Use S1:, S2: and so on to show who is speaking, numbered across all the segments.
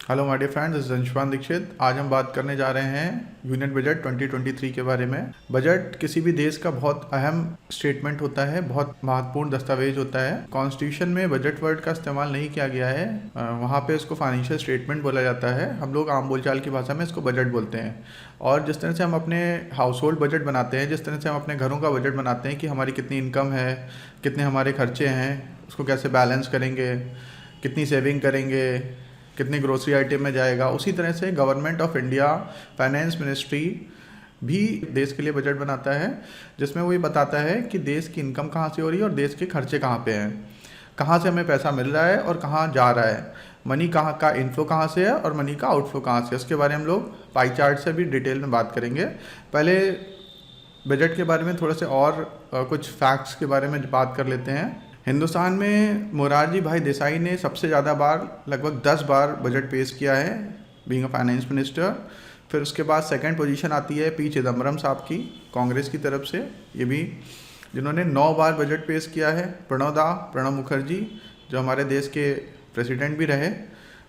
S1: Hello my dear friends, this is Anshuman Dixit. आज हम बात करने जा रहे हैं यूनियन बजट 2023 के बारे में। बजट किसी भी देश का बहुत अहम स्टेटमेंट होता है, बहुत महत्वपूर्ण दस्तावेज होता है। कॉन्स्टिट्यूशन में बजट वर्ड का इस्तेमाल नहीं किया गया है, वहाँ पे इसको फाइनेंशियल स्टेटमेंट बोला जाता है। हम लोग आम बोलचाल की भाषा में इसको बजट बोलते हैं। और जिस तरह से हम अपने हाउस होल्ड बजट बनाते हैं, जिस तरह से हम अपने घरों का बजट बनाते हैं कि हमारी कितनी इनकम है, कितने हमारे खर्चे हैं, उसको कैसे बैलेंस करेंगे, कितनी सेविंग करेंगे, कितनी ग्रोसरी आइटम में जाएगा, उसी तरह से government of India finance ministry भी देश के लिए बजट बनाता है, जिसमें वो ये बताता है कि देश की इनकम कहाँ से हो रही है और देश के खर्चे कहाँ पे हैं, कहाँ से हमें पैसा मिल रहा है और कहाँ जा रहा है, मनी कहाँ का इनफ्लो कहाँ से है और मनी का आउटफ्लो कहाँ से। उसके बारे में हम लोग पाई चार्ट से भी डिटेल में बात करेंगे। पहले बजट के बारे में थोड़े से और कुछ फैक्ट्स के बारे में बात कर लेते हैं। हिंदुस्तान में मोरारजी भाई देसाई ने सबसे ज़्यादा बार, लगभग 10 बार बजट पेश किया है बीइंग अ फाइनेंस मिनिस्टर। फिर उसके बाद सेकंड पोजीशन आती है पी चिदम्बरम साहब की, कांग्रेस की तरफ से, ये भी जिन्होंने 9 बार बजट पेश किया है। प्रणब मुखर्जी जो हमारे देश के प्रेसिडेंट भी रहे,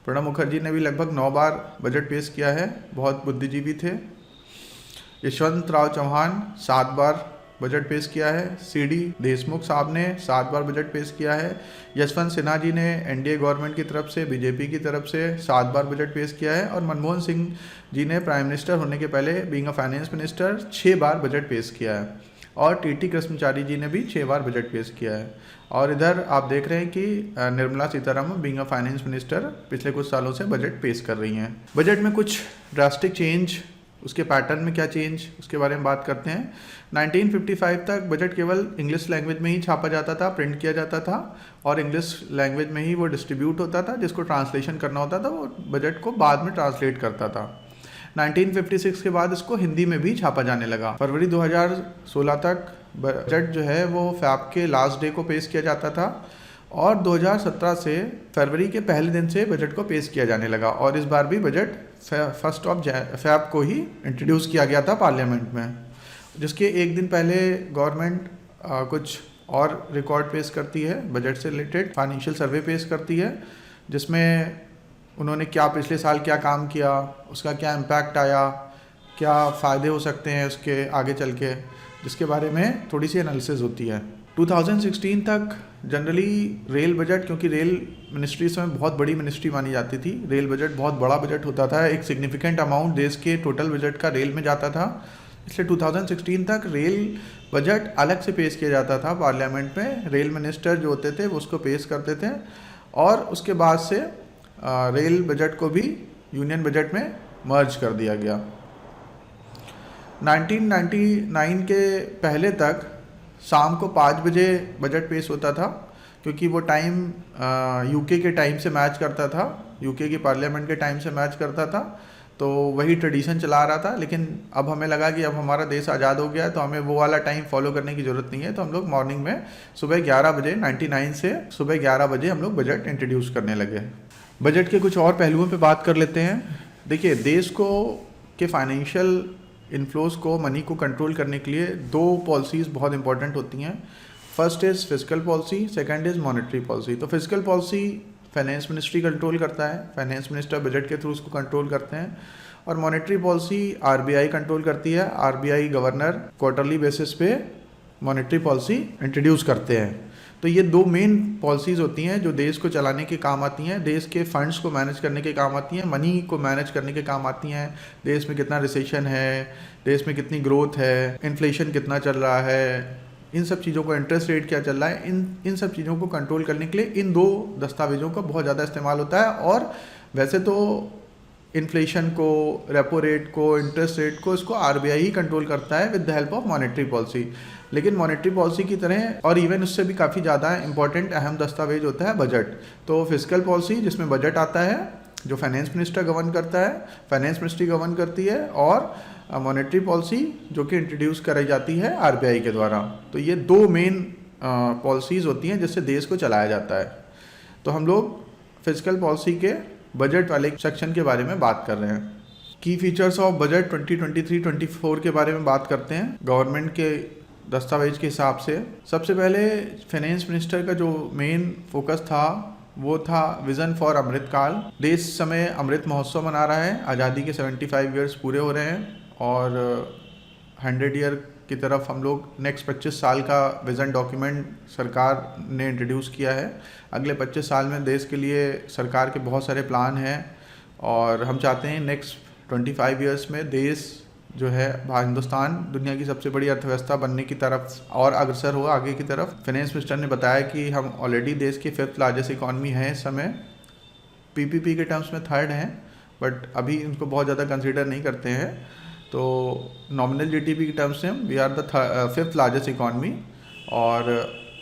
S1: प्रणब मुखर्जी ने भी लगभग 9 बार बजट पेश किया है, बहुत बुद्धिजीवी थे। यशवंत राव चौहान 7 बार बजट पेश किया है। सीडी देशमुख साहब ने 7 बार बजट पेश किया है। यशवंत सिन्हा जी ने एनडीए गवर्नमेंट की तरफ से, बीजेपी की तरफ से 7 बार बजट पेश किया है। और मनमोहन सिंह जी ने प्राइम मिनिस्टर होने के पहले being a finance minister 6 bar budget पेश किया है। और टीटी कृष्णचारी जी ने भी 6 बार बजट पेश किया है। और इधर आप देख रहे हैं कि Nirmala Sitharaman being a finance minister पिछले कुछ सालों से बजट पेश कर रही हैं। बजट में कुछ ड्रास्टिक चेंज, उसके पैटर्न में क्या चेंज, उसके बारे में बात करते हैं। 1955 तक बजट केवल इंग्लिश लैंग्वेज में ही छापा जाता था, प्रिंट किया जाता था और इंग्लिश लैंग्वेज में ही वो डिस्ट्रीब्यूट होता था। जिसको ट्रांसलेशन करना होता था वो बजट को बाद में ट्रांसलेट करता था। 1956 के बाद इसको हिंदी में भी छापा जाने लगा। फरवरी 2016 तक बजट जो है वो फैब के लास्ट डे को पेश किया जाता था और 2017 से फरवरी के पहले दिन से बजट को पेश किया जाने लगा। और इस बार भी बजट 1 फैब को ही इंट्रोड्यूस किया गया था पार्लियामेंट में, जिसके एक दिन पहले गवर्नमेंट कुछ और रिकॉर्ड पेश करती है, बजट से रिलेटेड फाइनेंशियल सर्वे पेश करती है, जिसमें उन्होंने क्या पिछले साल क्या काम किया, उसका क्या इम्पैक्ट आया, क्या फ़ायदे हो सकते हैं उसके आगे चल के, जिसके बारे में थोड़ी सी एनालिसिस होती है। 2016 तक जनरली रेल बजट, क्योंकि रेल मिनिस्ट्री इस समय बहुत बड़ी मिनिस्ट्री मानी जाती थी, रेल बजट बहुत बड़ा बजट होता था, एक सिग्निफिकेंट अमाउंट देश के टोटल बजट का रेल में जाता था, इसलिए 2016 तक रेल बजट अलग से पेश किया जाता था पार्लियामेंट में। रेल मिनिस्टर जो होते थे वो उसको पेश करते थे और उसके बाद से रेल बजट को भी यूनियन बजट में मर्ज कर दिया गया। 1999 के पहले तक शाम को 5 बजे बजट पेश होता था, क्योंकि वो टाइम यूके के टाइम से मैच करता था, यूके की पार्लियामेंट के टाइम से मैच करता था, तो वही ट्रेडिशन चला रहा था। लेकिन अब हमें लगा कि अब हमारा देश आज़ाद हो गया है तो हमें वो वाला टाइम फॉलो करने की ज़रूरत नहीं है, तो हम लोग मॉर्निंग में सुबह 11 बजे 99 से सुबह 11 बजे हम लोग बजट इंट्रोड्यूस करने लगे। बजट के कुछ और पहलुओं पे बात कर लेते हैं। देखिए, देश को के फाइनेंशियल इन्फ्लोज को, मनी को कंट्रोल करने के लिए 2 पॉलिसीज़ बहुत इंपॉर्टेंट होती हैं। First is physical policy, second is monetary policy. तो physical policy finance ministry control करता है, फाइनेंस मिनिस्टर बजट के थ्रू उसको कंट्रोल करते हैं। और मॉनेटरी पॉलिसी आरबीआई कंट्रोल करती है, आरबीआई गवर्नर क्वार्टरली बेसिस पे मॉनेटरी पॉलिसी इंट्रोड्यूस करते हैं। तो ये 2 मेन पॉलिसीज़ होती हैं जो देश को चलाने के काम आती हैं, देश के फंड्स को मैनेज करने के काम आती हैं, मनी को मैनेज करने के काम आती हैं। देश में कितना रिसेशन है, देश में कितनी ग्रोथ है, इन्फ्लेशन कितना चल रहा है, इन सब चीज़ों को, इंटरेस्ट रेट क्या चल रहा है, इन सब चीज़ों को कंट्रोल करने के लिए इन 2 दस्तावेज़ों का बहुत ज़्यादा इस्तेमाल होता है। और वैसे तो इन्फ्लेशन को, रेपो रेट को, इंटरेस्ट रेट को, इसको आरबीआई ही कंट्रोल करता है with the help of monetary policy. लेकिन मॉनेटरी पॉलिसी की तरह और इवन उससे भी काफ़ी ज़्यादा इंपॉर्टेंट अहम दस्तावेज होता है बजट। तो फिजिकल पॉलिसी जिसमें बजट आता है, जो फाइनेंस मिनिस्टर गवर्न करता है, फाइनेंस मिनिस्ट्री गवर्न करती है, और मॉनेटरी पॉलिसी जो कि इंट्रोड्यूस कराई जाती है आरबीआई के द्वारा। तो ये 2 मेन पॉलिसीज़ होती हैं जिससे देश को चलाया जाता है। तो हम लोग फिजिकल पॉलिसी के बजट वाले सेक्शन के बारे में बात कर रहे हैं। की फीचर्स ऑफ बजट 2023-24 के बारे में बात करते हैं गवर्नमेंट के दस्तावेज के हिसाब से। सबसे पहले फाइनेंस मिनिस्टर का जो मेन फोकस था वो था विज़न फॉर अमृत काल। देश इस समय अमृत महोत्सव मना रहा है, आज़ादी के 75 ईयर्स पूरे हो रहे हैं और 100 ईयर की तरफ हम लोग नेक्स्ट 25 साल का विज़न डॉक्यूमेंट सरकार ने इंट्रोड्यूस किया है। अगले 25 साल में देश के लिए सरकार के बहुत सारे प्लान हैं और हम चाहते हैं नेक्स्ट 25 ईयर्स में देश जो है हिंदुस्तान दुनिया की सबसे बड़ी अर्थव्यवस्था बनने की तरफ और अग्रसर हो आगे की तरफ। फाइनेंस मिनिस्टर ने बताया कि हम ऑलरेडी देश की 5th लार्जेस्ट इकॉनमी हैं इस समय, पीपीपी के टर्म्स में 3rd हैं, बट अभी इनको बहुत ज़्यादा कंसीडर नहीं करते हैं। तो नॉमिनल जीडीपी के टर्म्स में we are the 5th largest economy और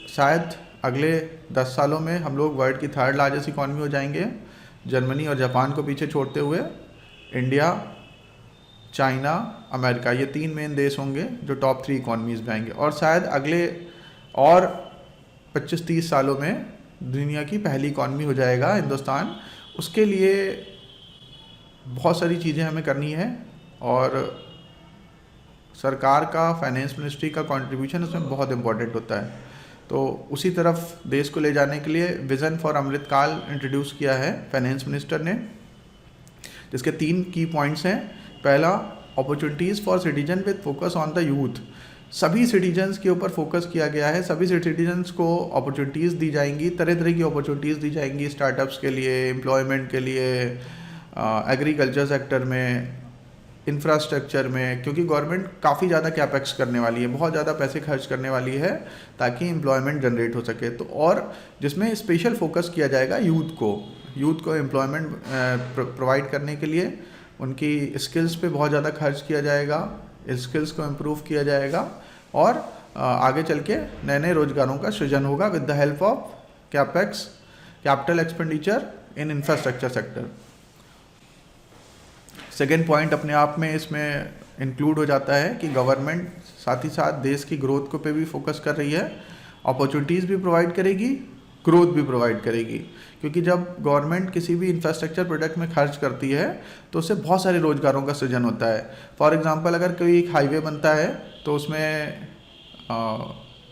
S1: शायद अगले 10 सालों में हम लोग वर्ल्ड की 3rd लार्जेस्ट इकॉनमी हो जाएंगे, जर्मनी और जापान को पीछे छोड़ते हुए। इंडिया, चाइना, अमेरिका, ये 3 मेन देश होंगे जो टॉप 3 इकॉनमीज़ में आएंगे और शायद अगले और 25-30 सालों में दुनिया की पहली इकॉनमी हो जाएगा हिंदुस्तान। उसके लिए बहुत सारी चीज़ें हमें करनी है और सरकार का, फाइनेंस मिनिस्ट्री का कंट्रीब्यूशन उसमें बहुत इंपॉर्टेंट होता है। तो उसी तरफ देश को ले जाने के लिए विज़न फॉर अमृत काल इंट्रोड्यूस किया है फाइनेंस मिनिस्टर ने, जिसके 3 की पॉइंट्स हैं। पहला, opportunities for citizen with focus on the youth. सभी सिटीजन्स के ऊपर फोकस किया गया है, सभी सिटीजन्स को अपॉर्चुनिटीज़ दी जाएंगी, तरह तरह की अपॉर्चुनिटीज़ दी जाएंगी, स्टार्टअप्स के लिए, एम्प्लॉयमेंट के लिए, एग्रीकल्चर सेक्टर में, इंफ्रास्ट्रक्चर में, क्योंकि गवर्नमेंट काफ़ी ज़्यादा कैपेक्स करने वाली है, बहुत ज़्यादा पैसे खर्च करने वाली है ताकि एम्प्लॉयमेंट जनरेट हो सके। तो और जिसमें स्पेशल फोकस किया जाएगा यूथ को एम्प्लॉयमेंट प्रोवाइड करने के लिए उनकी स्किल्स पे बहुत ज़्यादा खर्च किया जाएगा, स्किल्स को इम्प्रूव किया जाएगा और आगे चल के नए नए रोजगारों का सृजन होगा with the help of capital expenditure in infrastructure sector. Second point अपने आप में इसमें इंक्लूड हो जाता है कि गवर्नमेंट साथ ही साथ देश की ग्रोथ को पे भी फोकस कर रही है, अपॉर्चुनिटीज़ भी प्रोवाइड करेगी, ग्रोथ भी प्रोवाइड करेगी। क्योंकि जब गवर्नमेंट किसी भी इंफ्रास्ट्रक्चर प्रोडक्ट में खर्च करती है तो उससे बहुत सारे रोजगारों का सृजन होता है। फॉर एग्जांपल, अगर कोई एक हाईवे बनता है तो उसमें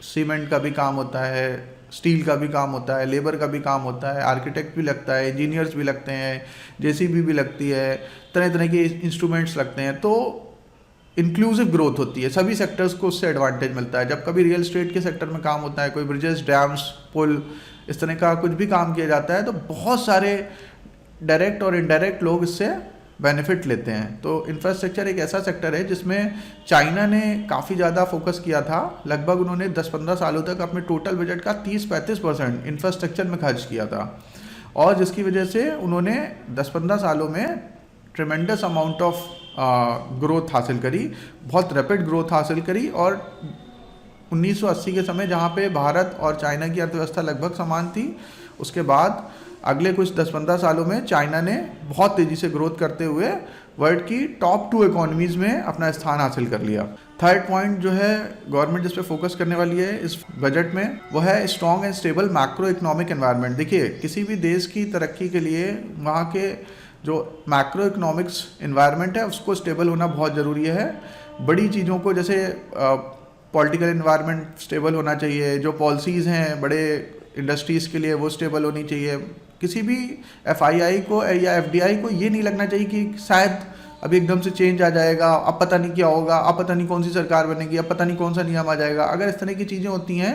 S1: सीमेंट का भी काम होता है, स्टील का भी काम होता है, लेबर का भी काम होता है, आर्किटेक्ट भी लगता है, इंजीनियर्स भी लगते हैं, जेसीबी भी लगती है, तरह तरह के इंस्ट्रूमेंट्स लगते हैं। तो इंक्लूसिव ग्रोथ होती है, सभी सेक्टर्स को उससे एडवांटेज मिलता है। जब कभी रियल एस्टेट के सेक्टर में काम होता है, कोई ब्रिजेस, डैम्स, पुल, इस तरह का कुछ भी काम किया जाता है तो बहुत सारे डायरेक्ट और इनडायरेक्ट लोग इससे बेनिफिट लेते हैं। तो इंफ्रास्ट्रक्चर एक ऐसा सेक्टर है जिसमें चाइना ने काफ़ी ज़्यादा फोकस किया था। लगभग उन्होंने 10-15 सालों तक अपने टोटल बजट का 30-35% इंफ्रास्ट्रक्चर में खर्च किया था और जिसकी वजह से उन्होंने 10-15 सालों में ट्रिमेंडस अमाउंट ऑफ ग्रोथ हासिल करी, बहुत रैपिड ग्रोथ हासिल करी। और 1980 के समय जहाँ पे भारत और चाइना की अर्थव्यवस्था लगभग समान थी, उसके बाद अगले कुछ 10-15 सालों में चाइना ने बहुत तेज़ी से ग्रोथ करते हुए वर्ल्ड की टॉप 2 इकोनॉमीज़ में अपना स्थान हासिल कर लिया। थर्ड पॉइंट जो है गवर्नमेंट जिस पे फोकस करने वाली है इस बजट में, वो है strong and stable macro economic environment. देखिए, किसी भी देश की तरक्की के लिए वहाँ के जो मैक्रो इकोनॉमिक्स एनवायरनमेंट है उसको स्टेबल होना बहुत ज़रूरी है। बड़ी चीज़ों को, जैसे पॉलिटिकल एनवायरनमेंट स्टेबल होना चाहिए, जो पॉलिसीज़ हैं बड़े इंडस्ट्रीज़ के लिए वो स्टेबल होनी चाहिए। किसी भी एफआईआई को या एफडीआई को ये नहीं लगना चाहिए कि शायद अभी एकदम से चेंज आ जाएगा, अब पता नहीं क्या होगा, अब पता नहीं कौन सी सरकार बनेगी, अब पता नहीं कौन सा नियम आ जाएगा। अगर इस तरह की चीज़ें होती हैं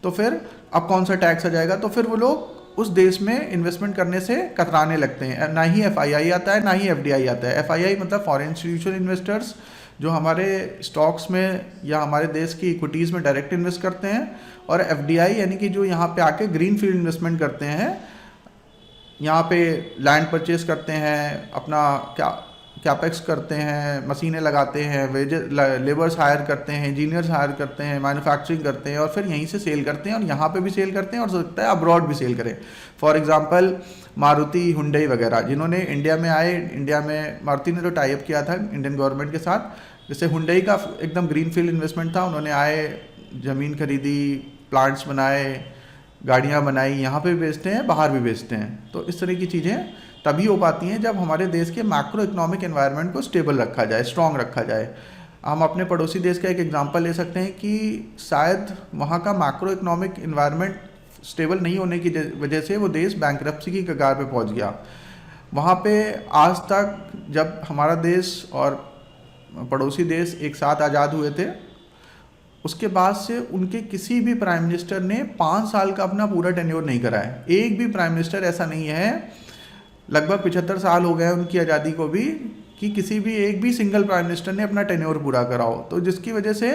S1: तो फिर अब कौन सा टैक्स आ जाएगा, तो फिर वो लोग उस देश में इन्वेस्टमेंट करने से कतराने लगते हैं। ना ही एफआईआई आता है, ना ही एफडीआई आता है। एफआईआई मतलब फॉरेन इंस्टीट्यूशनल इन्वेस्टर्स, जो हमारे स्टॉक्स में या हमारे देश की इक्विटीज़ में डायरेक्ट इन्वेस्ट करते हैं, और एफडीआई यानी कि जो यहाँ पे आके ग्रीन फील्ड इन्वेस्टमेंट करते हैं, यहाँ पे लैंड परचेज करते हैं, अपना कैपेक्स करते हैं, मशीनें लगाते हैं, लेबर्स हायर करते हैं, इंजीनियर्स हायर करते हैं, मैन्युफैक्चरिंग करते हैं और फिर यहीं से सेल करते हैं और यहाँ पे भी सेल करते हैं और हो सकता है अब्रॉड भी सेल करें। फॉर एग्जांपल मारुति, हुंडई वगैरह, जिन्होंने इंडिया में आए, इंडिया में मारुति ने तो टाई अप किया था इंडियन गवर्नमेंट के साथ। जैसे हुंडई का एकदम ग्रीन फील्ड इन्वेस्टमेंट था, उन्होंने आए, ज़मीन खरीदी, प्लांट्स बनाए, गाड़ियाँ बनाई, यहाँ पे भी बेचते हैं, बाहर भी बेचते हैं। तो इस तरह की चीज़ें तभी हो पाती हैं जब हमारे देश के मैक्रो इकोनॉमिक एनवायरनमेंट को स्टेबल रखा जाए, स्ट्रॉन्ग रखा जाए। हम अपने पड़ोसी देश का एक एग्जांपल ले सकते हैं कि शायद वहाँ का मैक्रो इकोनॉमिक एनवायरनमेंट स्टेबल नहीं होने की वजह से वो देश बैंकरप्सी की कगार पे पहुंच गया। वहाँ पे आज तक जब हमारा देश और पड़ोसी देश एक साथ आज़ाद हुए थे, उसके बाद से उनके किसी भी प्राइम मिनिस्टर ने 5 साल का अपना पूरा टेन्योर नहीं करा है। एक भी प्राइम मिनिस्टर ऐसा नहीं है, लगभग 75 साल हो गए उनकी आज़ादी को भी, कि किसी भी एक भी सिंगल प्राइम मिनिस्टर ने अपना टेन्योर पूरा करा हो। तो जिसकी वजह से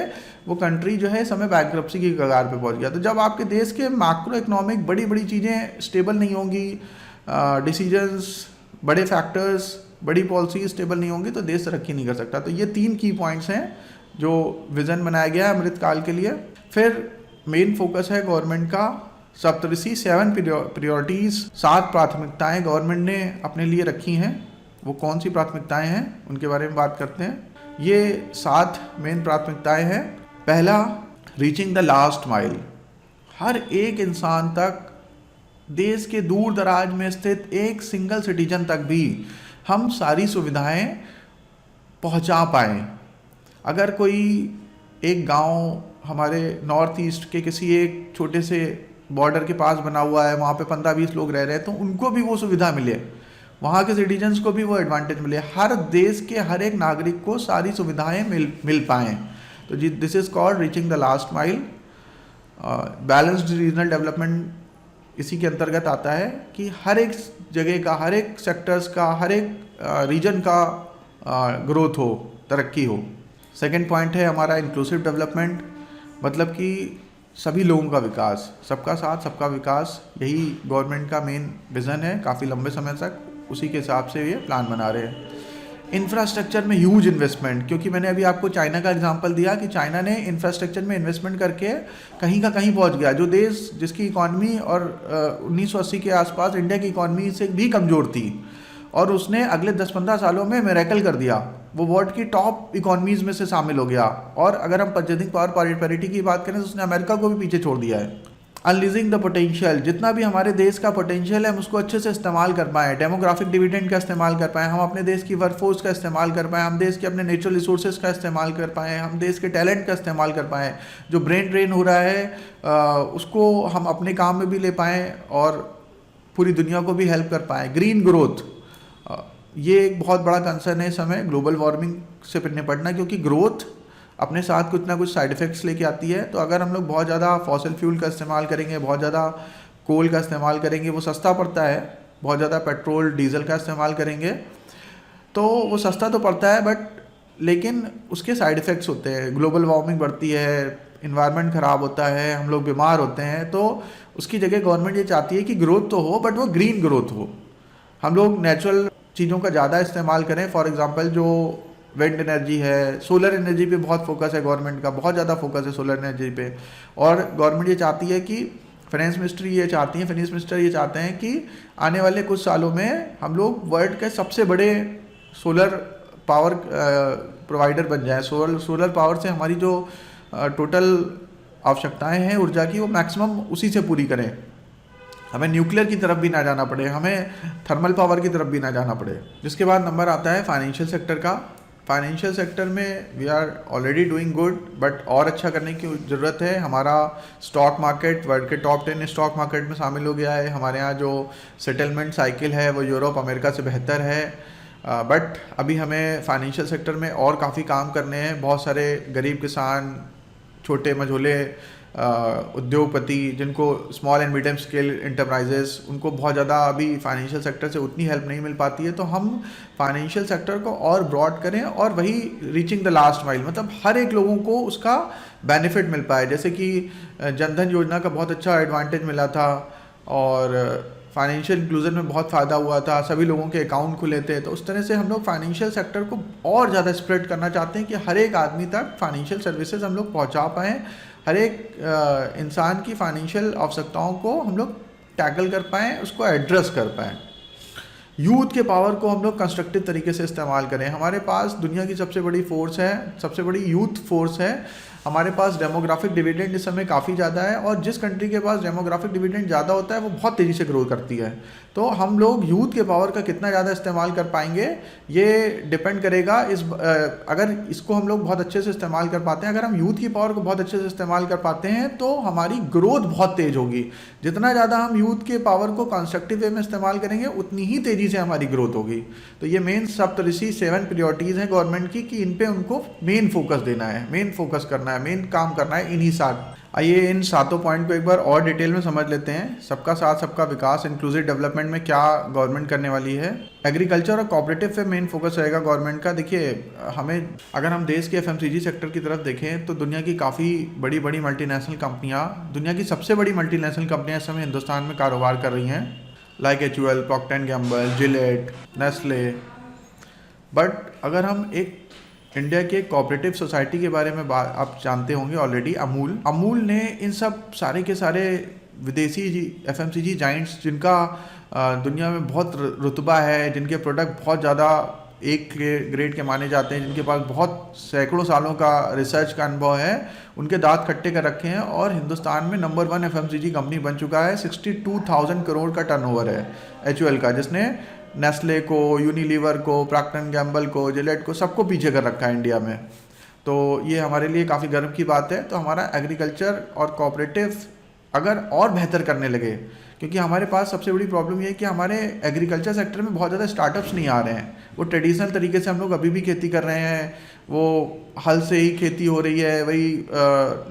S1: वो कंट्री जो है समय बैंकरप्सी की कगार पे पहुंच गया। तो जब आपके देश के मैक्रो इकोनॉमिक बड़ी बड़ी चीज़ें स्टेबल नहीं होंगी, डिसीजंस, बड़े फैक्टर्स, बड़ी पॉलिसी स्टेबल नहीं होंगी, तो देश तरक्की नहीं कर सकता। तो ये 3 की पॉइंट्स हैं जो विज़न बनाया गया है अमृतकाल के लिए। फिर मेन फोकस है गवर्नमेंट का सप्तऋषि 7 प्रायोरिटीज़, 7 प्राथमिकताएं गवर्नमेंट ने अपने लिए रखी हैं। वो कौन सी प्राथमिकताएं हैं उनके बारे में बात करते हैं। ये 7 मेन प्राथमिकताएं हैं। पहला, रीचिंग द लास्ट माइल। हर एक इंसान तक, देश के दूर दराज में स्थित एक सिंगल सिटीजन तक भी हम सारी सुविधाएं पहुंचा पाएँ। अगर कोई एक गांव हमारे नॉर्थ ईस्ट के किसी एक छोटे से बॉर्डर के पास बना हुआ है, वहाँ पे 15-20 लोग रह रहे हैं, तो उनको भी वो सुविधा मिले, वहाँ के सिटीजन्स को भी वो एडवांटेज मिले, हर देश के हर एक नागरिक को सारी सुविधाएं मिल पाएँ। तो this is called reaching the last mile. Balanced regional development इसी के अंतर्गत आता है कि हर एक जगह का, हर एक सेक्टर्स का, हर एक रीजन का ग्रोथ हो, तरक्की हो। सेकेंड पॉइंट है हमारा इंक्लूसिव डेवलपमेंट, मतलब कि सभी लोगों का विकास, सबका साथ सबका विकास, यही गवर्नमेंट का मेन विज़न है। काफ़ी लंबे समय तक उसी के हिसाब से ये प्लान बना रहे हैं। इंफ्रास्ट्रक्चर में ह्यूज इन्वेस्टमेंट, क्योंकि मैंने अभी आपको चाइना का एग्जांपल दिया कि चाइना ने इंफ्रास्ट्रक्चर में इन्वेस्टमेंट करके कहीं का कहीं पहुंच गया। जो देश जिसकी इकॉनमी और 1980 के आसपास इंडिया की इकॉनमी से भी कमज़ोर थी, और उसने अगले 10-15 सालों में मिरेकल कर दिया, वो वर्ल्ड की टॉप इकोनॉमीज़ में से शामिल हो गया। और अगर हम परचेजिंग पावर पैरिटी की बात करें तो उसने अमेरिका को भी पीछे छोड़ दिया है। अनलीजिंग द पोटेंशियल, जितना भी हमारे देश का पोटेंशियल है हम उसको अच्छे से इस्तेमाल कर पाएँ, डेमोग्राफिक डिविडेंड का इस्तेमाल कर पाएँ, हम अपने देश की वर्कफोर्स का इस्तेमाल कर पाएँ, हम देश के अपने नेचुरल रिसोर्सेज का इस्तेमाल कर पाएँ, हम देश के टैलेंट का इस्तेमाल कर पाएँ। जो ब्रेन ड्रेन हो रहा है उसको हम अपने काम में भी ले पाएँ और पूरी दुनिया को भी हेल्प कर पाएँ। ग्रीन ग्रोथ, ये एक बहुत बड़ा कंसर्न है इस समय, ग्लोबल वार्मिंग से निपटना, क्योंकि ग्रोथ अपने साथ कुछ ना कुछ साइड इफ़ेक्ट्स लेके आती है। तो अगर हम लोग बहुत ज़्यादा फॉसिल फ्यूल का इस्तेमाल करेंगे, बहुत ज़्यादा कोल का इस्तेमाल करेंगे, वो सस्ता पड़ता है, बहुत ज़्यादा पेट्रोल डीजल का इस्तेमाल करेंगे तो वो सस्ता तो पड़ता है, बट लेकिन उसके साइड इफ़ेक्ट्स होते हैं। ग्लोबल वार्मिंग बढ़ती है, इन्वायरमेंट ख़राब होता है, हम लोग बीमार होते हैं। तो उसकी जगह गवर्नमेंट ये चाहती है कि ग्रोथ तो हो, बट वो ग्रीन ग्रोथ हो, हम लोग नेचुरल चीज़ों का ज़्यादा इस्तेमाल करें। फॉर एग्जांपल जो विंड एनर्जी है, सोलर एनर्जी पे बहुत फोकस है गवर्नमेंट का, बहुत ज़्यादा फोकस है सोलर एनर्जी पे। और गवर्नमेंट ये चाहती है कि फाइनेंस मिनिस्टर ये चाहते हैं कि आने वाले कुछ सालों में हम लोग वर्ल्ड के सबसे बड़े सोलर पावर प्रोवाइडर बन जाए। सोलर पावर से हमारी जो टोटल आवश्यकताएं हैं ऊर्जा की, वो मैक्सिमम उसी से पूरी करें, हमें न्यूक्लियर की तरफ भी ना जाना पड़े, हमें थर्मल पावर की तरफ भी ना जाना पड़े। जिसके बाद नंबर आता है फाइनेंशियल सेक्टर का। फाइनेंशियल सेक्टर में we are already doing good, but और अच्छा करने की ज़रूरत है। हमारा स्टॉक मार्केट वर्ल्ड के टॉप 10 स्टॉक मार्केट में शामिल हो गया है। हमारे यहाँ जो सेटलमेंट साइकिल है वो यूरोप अमेरिका से बेहतर है, बट अभी हमें फाइनेंशियल सेक्टर में और काफ़ी काम करने हैं। बहुत सारे गरीब किसान, छोटे मझोले उद्योगपति, जिनको small and medium scale enterprises, उनको बहुत ज़्यादा अभी फाइनेंशियल सेक्टर से उतनी हेल्प नहीं मिल पाती है। तो हम फाइनेंशियल सेक्टर को और ब्रॉड करें और वही रीचिंग द लास्ट माइल, मतलब हर एक लोगों को उसका बेनिफिट मिल पाए। जैसे कि जनधन योजना का बहुत अच्छा एडवांटेज मिला था और फाइनेंशियल इंक्लूजन में बहुत फ़ायदा हुआ था, सभी लोगों के अकाउंट खुले थे। तो उस तरह से हम लोग फाइनेंशियल सेक्टर को और ज़्यादा स्प्रेड करना चाहते हैं कि हर एक आदमी तक फाइनेंशियल सर्विसेज हम लोग पहुँचा पाएँ, हर एक इंसान की फाइनेंशियल आवश्यकताओं को हम लोग टैकल कर पाएँ, उसको एड्रेस कर पाएँ। यूथ के पावर को हम लोग कंस्ट्रक्टिव तरीके से इस्तेमाल करें। हमारे पास दुनिया की सबसे बड़ी फोर्स है, सबसे बड़ी यूथ फोर्स है। हमारे पास डेमोग्राफिक डिविडेंड इस समय काफ़ी ज़्यादा है, और जिस कंट्री के पास डेमोग्राफिक डिविडेंड ज़्यादा होता है वो बहुत तेज़ी से ग्रो करती है। तो हम लोग यूथ के पावर का कितना ज़्यादा इस्तेमाल कर पाएंगे ये डिपेंड करेगा अगर इसको हम लोग बहुत अच्छे से इस्तेमाल कर पाते हैं, अगर हम यूथ की पावर को बहुत अच्छे से इस्तेमाल कर पाते हैं तो हमारी ग्रोथ बहुत तेज़ होगी। जितना ज़्यादा हम यूथ के पावर को कंस्ट्रक्टिव वे में इस्तेमाल करेंगे उतनी ही तेज़ी से हमारी ग्रोथ होगी। तो ये मेन सप्तऋषि 7 प्रायोरिटीज़ हैं गवर्नमेंट की कि इन पे उनको मेन फोकस देना है, मेन फोकस करना है, मेन काम करना है इन्हीं 7। आइए इन 7 पॉइंट को एक बार और डिटेल में समझ लेते हैं। सबका साथ सबका विकास, इंक्लूसिव डेवलपमेंट में क्या गवर्नमेंट करने वाली है। एग्रीकल्चर और कोऑपरेटिव पे मेन फोकस रहेगा गवर्नमेंट का। देखिए हमें अगर हम देश के एफएमसीजी सेक्टर की तरफ देखें तो दुनिया की काफ़ी बड़ी बड़ी मल्टीनेशनल कंपनियां, दुनिया की सबसे बड़ी मल्टीनेशनल कंपनियां इस समय हिंदुस्तान में कारोबार कर रही हैं, like HUL, Procter and Gamble, Gillette, Nestle. But अगर हम एक इंडिया के कोऑपरेटिव सोसाइटी के बारे में आप जानते होंगे ऑलरेडी, अमूल ने इन सब सारे के सारे विदेशी एफएमसीजी जाइंट्स जिनका दुनिया में बहुत रुतबा है, जिनके प्रोडक्ट बहुत ज़्यादा एक ग्रेड के माने जाते हैं, जिनके पास बहुत सैकड़ों सालों का रिसर्च का अनुभव है, उनके दांत खट्टे कर रखे हैं और हिंदुस्तान में नंबर 1 एफएमसीजी कंपनी बन चुका है। 62,000 करोड़ का टर्नओवर है HUL का, जिसने नेस्ले को, यूनिलीवर को, प्रॉक्टर एंड गैम्बल को, जिलेट को, सबको पीछे कर रखा है इंडिया में। तो ये हमारे लिए काफ़ी गर्व की बात है। तो हमारा एग्रीकल्चर और कोऑपरेटिव अगर और बेहतर करने लगे, क्योंकि हमारे पास सबसे बड़ी प्रॉब्लम ये है कि हमारे एग्रीकल्चर सेक्टर में बहुत ज़्यादा स्टार्टअप्स नहीं आ रहे हैं। वो ट्रेडिशनल तरीके से हम लोग अभी भी खेती कर रहे हैं, वो हल से ही खेती हो रही है, वही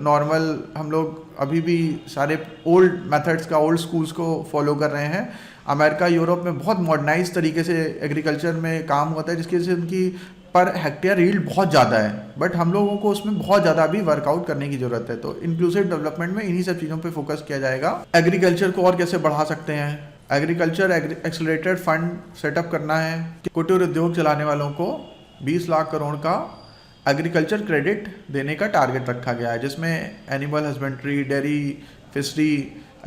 S1: नॉर्मल हम लोग अभी भी सारे ओल्ड मेथड्स का, ओल्ड स्कूल्स को फॉलो कर रहे हैं। अमेरिका, यूरोप में बहुत मॉडर्नाइज तरीके से एग्रीकल्चर में काम होता है, जिसकी वजह से उनकी पर हेक्टेयर यील्ड बहुत ज़्यादा है, बट हम लोगों को उसमें बहुत ज़्यादा भी वर्कआउट करने की ज़रूरत है। तो इंक्लूसिव डेवलपमेंट में इन्हीं सब चीज़ों पे फोकस किया जाएगा। एग्रीकल्चर को और कैसे बढ़ा सकते हैं, एग्रीकल्चर एक्सेलरेटेड फंड सेटअप करना है। कुटीर उद्योग चलाने वालों को 20 लाख करोड़ का एग्रीकल्चर क्रेडिट देने का टारगेट रखा गया है, जिसमें animal husbandry, dairy, fishery,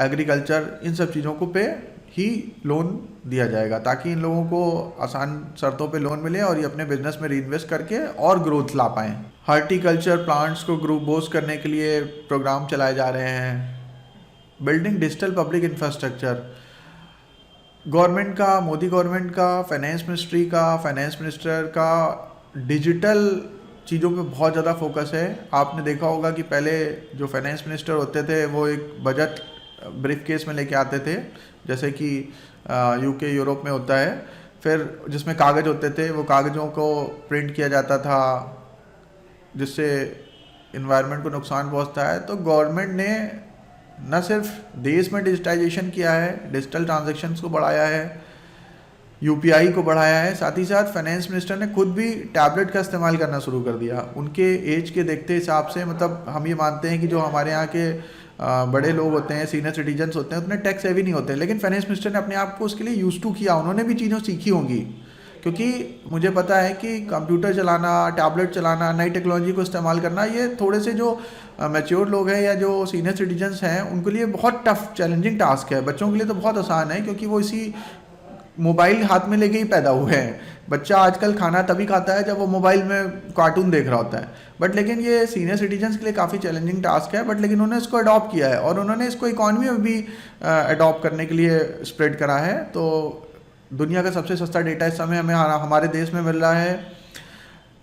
S1: agriculture, इन सब चीज़ों को पे ही लोन दिया जाएगा, ताकि इन लोगों को आसान शर्तों पे लोन मिले और ये अपने बिजनेस में रीइन्वेस्ट करके और ग्रोथ ला पाएँ। हॉर्टिकल्चर प्लांट्स को ग्रुप बोस्ट करने के लिए प्रोग्राम चलाए जा रहे हैं। Building digital public infrastructure, government का, मोदी गवर्नमेंट का, फाइनेंस मिनिस्ट्री का, फाइनेंस मिनिस्टर का डिजिटल चीज़ों पे बहुत ज़्यादा फोकस है। आपने देखा होगा कि पहले जो फाइनेंस मिनिस्टर होते थे वो एक बजट ब्रीफ केस में लेके आते थे, जैसे कि UK, यूरोप में होता है, फिर जिसमें कागज़ होते थे, वो कागज़ों को प्रिंट किया जाता था जिससे इन्वायरमेंट को नुकसान पहुंचता है। तो गवर्नमेंट ने न सिर्फ देश में डिजिटाइजेशन किया है, डिजिटल ट्रांजैक्शंस को बढ़ाया है, UPI को बढ़ाया है, साथ ही साथ फाइनेंस मिनिस्टर ने खुद भी टैबलेट का इस्तेमाल करना शुरू कर दिया। उनके एज के देखते हिसाब से, मतलब हम ये मानते हैं कि जो हमारे यहाँ के बड़े लोग होते हैं, सीनियर सिटीजन्स होते हैं, उतने टेक सेवी नहीं होते, लेकिन फाइनेंस मिनिस्टर ने अपने आप को उसके लिए यूज टू किया। उन्होंने भी चीज़ें सीखी होंगी, क्योंकि मुझे पता है कि कंप्यूटर चलाना, टैबलेट चलाना, नई टेक्नोलॉजी को इस्तेमाल करना, ये थोड़े से जो मैच्योर लोग हैं या जो सीनियर सिटीजन्स हैं उनके लिए बहुत टफ चैलेंजिंग टास्क है। बच्चों के लिए तो बहुत आसान है, क्योंकि वो इसी मोबाइल हाथ में लेके ही पैदा हुए हैं। बच्चा आजकल खाना तभी खाता है जब वो मोबाइल में कार्टून देख रहा होता है। बट लेकिन ये सीनियर सिटीजन्स के लिए काफ़ी चैलेंजिंग टास्क है, बट लेकिन उन्होंने इसको अडॉप्ट किया है और उन्होंने इसको इकॉनमी में भी अडॉप्ट करने के लिए स्प्रेड करा है। तो दुनिया का सबसे सस्ता डेटा इस समय हमें हमारे देश में मिल रहा है।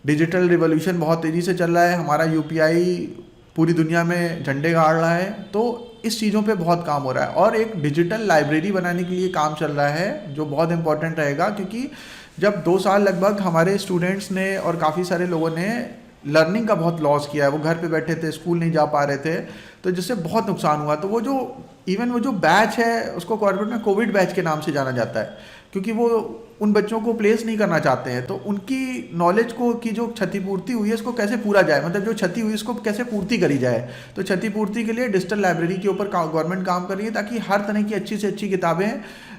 S1: डिजिटल रिवॉल्यूशन बहुत तेज़ी से चल रहा है, हमारा UPI पूरी दुनिया में झंडे गाड़ रहा है। तो इस चीज़ों पे बहुत काम हो रहा है, और एक डिजिटल लाइब्रेरी बनाने के लिए काम चल रहा है, जो बहुत इंपॉर्टेंट रहेगा, क्योंकि जब 2 साल लगभग हमारे स्टूडेंट्स ने और काफ़ी सारे लोगों ने लर्निंग का बहुत लॉस किया है, वो घर पे बैठे थे, स्कूल नहीं जा पा रहे थे, तो जिससे बहुत नुकसान हुआ। तो वो जो बैच है उसको कॉर्पोरेट में कोविड बैच के नाम से जाना जाता है, क्योंकि वो उन बच्चों को प्लेस नहीं करना चाहते हैं। तो उनकी नॉलेज को की जो क्षतिपूर्ति हुई है, इसको कैसे पूरा जाए, मतलब जो क्षति हुई इसको कैसे पूर्ति करी जाए। तो क्षतिपूर्ति के लिए डिजिटल लाइब्रेरी के ऊपर गवर्नमेंट काम कर रही है, ताकि हर तरह की अच्छी से अच्छी किताबें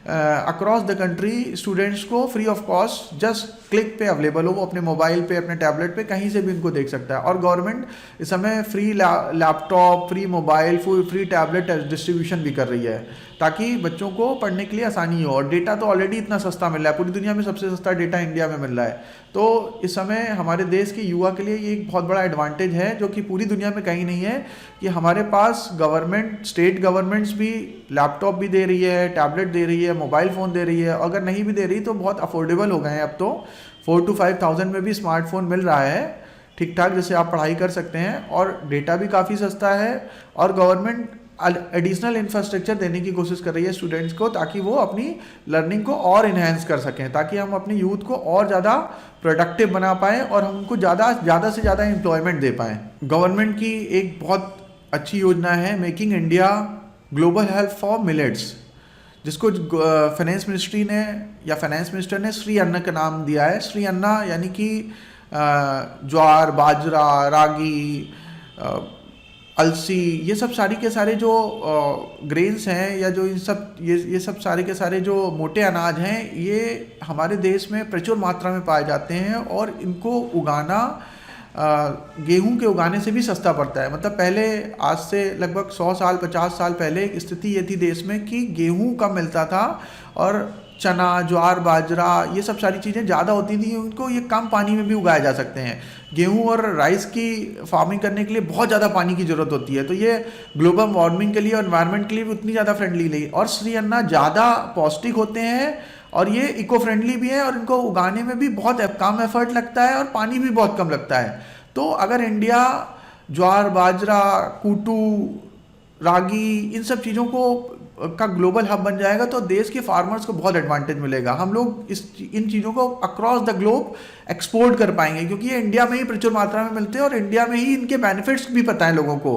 S1: अक्रॉस द कंट्री स्टूडेंट्स को free of cost just click पे अवेलेबल हो। वो अपने मोबाइल पे, अपने टैबलेट पे कहीं से भी इनको देख सकता है। और गवर्नमेंट इस समय free laptop, free mobile, free tablet distribution भी कर रही है। ताकि बच्चों को पढ़ने के लिए आसानी हो। और डेटा तो ऑलरेडी इतना सस्ता मिल रहा है, पूरी दुनिया में सबसे सस्ता डेटा इंडिया में मिल रहा है। तो इस समय हमारे देश के युवा के लिए ये एक बहुत बड़ा एडवांटेज है जो कि पूरी दुनिया में कहीं नहीं है, कि हमारे पास गवर्नमेंट, स्टेट गवर्नमेंट्स भी लैपटॉप भी दे रही है, टैबलेट दे रही है, मोबाइल फ़ोन दे रही है। अगर नहीं भी दे रही तो बहुत अफोर्डेबल हो गए हैं अब तो, 4 to 5,000 में भी स्मार्टफोन मिल रहा है ठीक ठाक, जिससे आप पढ़ाई कर सकते हैं। और डेटा भी काफ़ी सस्ता है, और गवर्नमेंट एडिशनल इंफ्रास्ट्रक्चर देने की कोशिश कर रही है स्टूडेंट्स को, ताकि वो अपनी लर्निंग को और इन्हेंस कर सकें, ताकि हम अपने यूथ को और ज़्यादा प्रोडक्टिव बना पाएँ और हम उनको ज़्यादा से ज़्यादा एम्प्लॉयमेंट दे पाएँ। गवर्नमेंट की एक बहुत अच्छी योजना है making India global hub for millets, जिसको फाइनेंस मिनिस्ट्री ने या फाइनेंस मिनिस्टर ने श्री अन्न का नाम दिया है। श्री अन्ना यानी कि ज्वार, बाजरा, रागी, अलसी, ये सब सारी के सारे जो ग्रेन्स हैं, या जो ये सब सारे के सारे जो मोटे अनाज हैं, ये हमारे देश में प्रचुर मात्रा में पाए जाते हैं। और इनको उगाना गेहूं के उगाने से भी सस्ता पड़ता है। मतलब पहले, आज से लगभग 100 साल 50 साल पहले एक स्थिति ये थी देश में कि गेहूं कम मिलता था और चना, ज्वार, बाजरा, ये सब सारी चीज़ें ज़्यादा होती थी, उनको ये कम पानी में भी उगाए जा सकते हैं। गेहूं और राइस की फार्मिंग करने के लिए बहुत ज़्यादा पानी की ज़रूरत होती है, तो ये ग्लोबल वार्मिंग के लिए और एनवायरनमेंट के लिए भी उतनी ज़्यादा फ्रेंडली नहीं। और श्री अन्ना ज़्यादा पौष्टिक होते हैं और ये इको फ्रेंडली भी है, और इनको उगाने में भी बहुत कम एफर्ट लगता है और पानी भी बहुत कम लगता है। तो अगर इंडिया ज्वार, बाजरा, कूटू, रागी, इन सब चीज़ों का ग्लोबल हब बन जाएगा तो देश के फार्मर्स को बहुत एडवांटेज मिलेगा। हम लोग इन चीज़ों को अक्रॉस द ग्लोब एक्सपोर्ट कर पाएंगे, क्योंकि ये इंडिया में ही प्रचुर मात्रा में मिलते हैं और इंडिया में ही इनके बेनिफिट्स भी पता है लोगों को,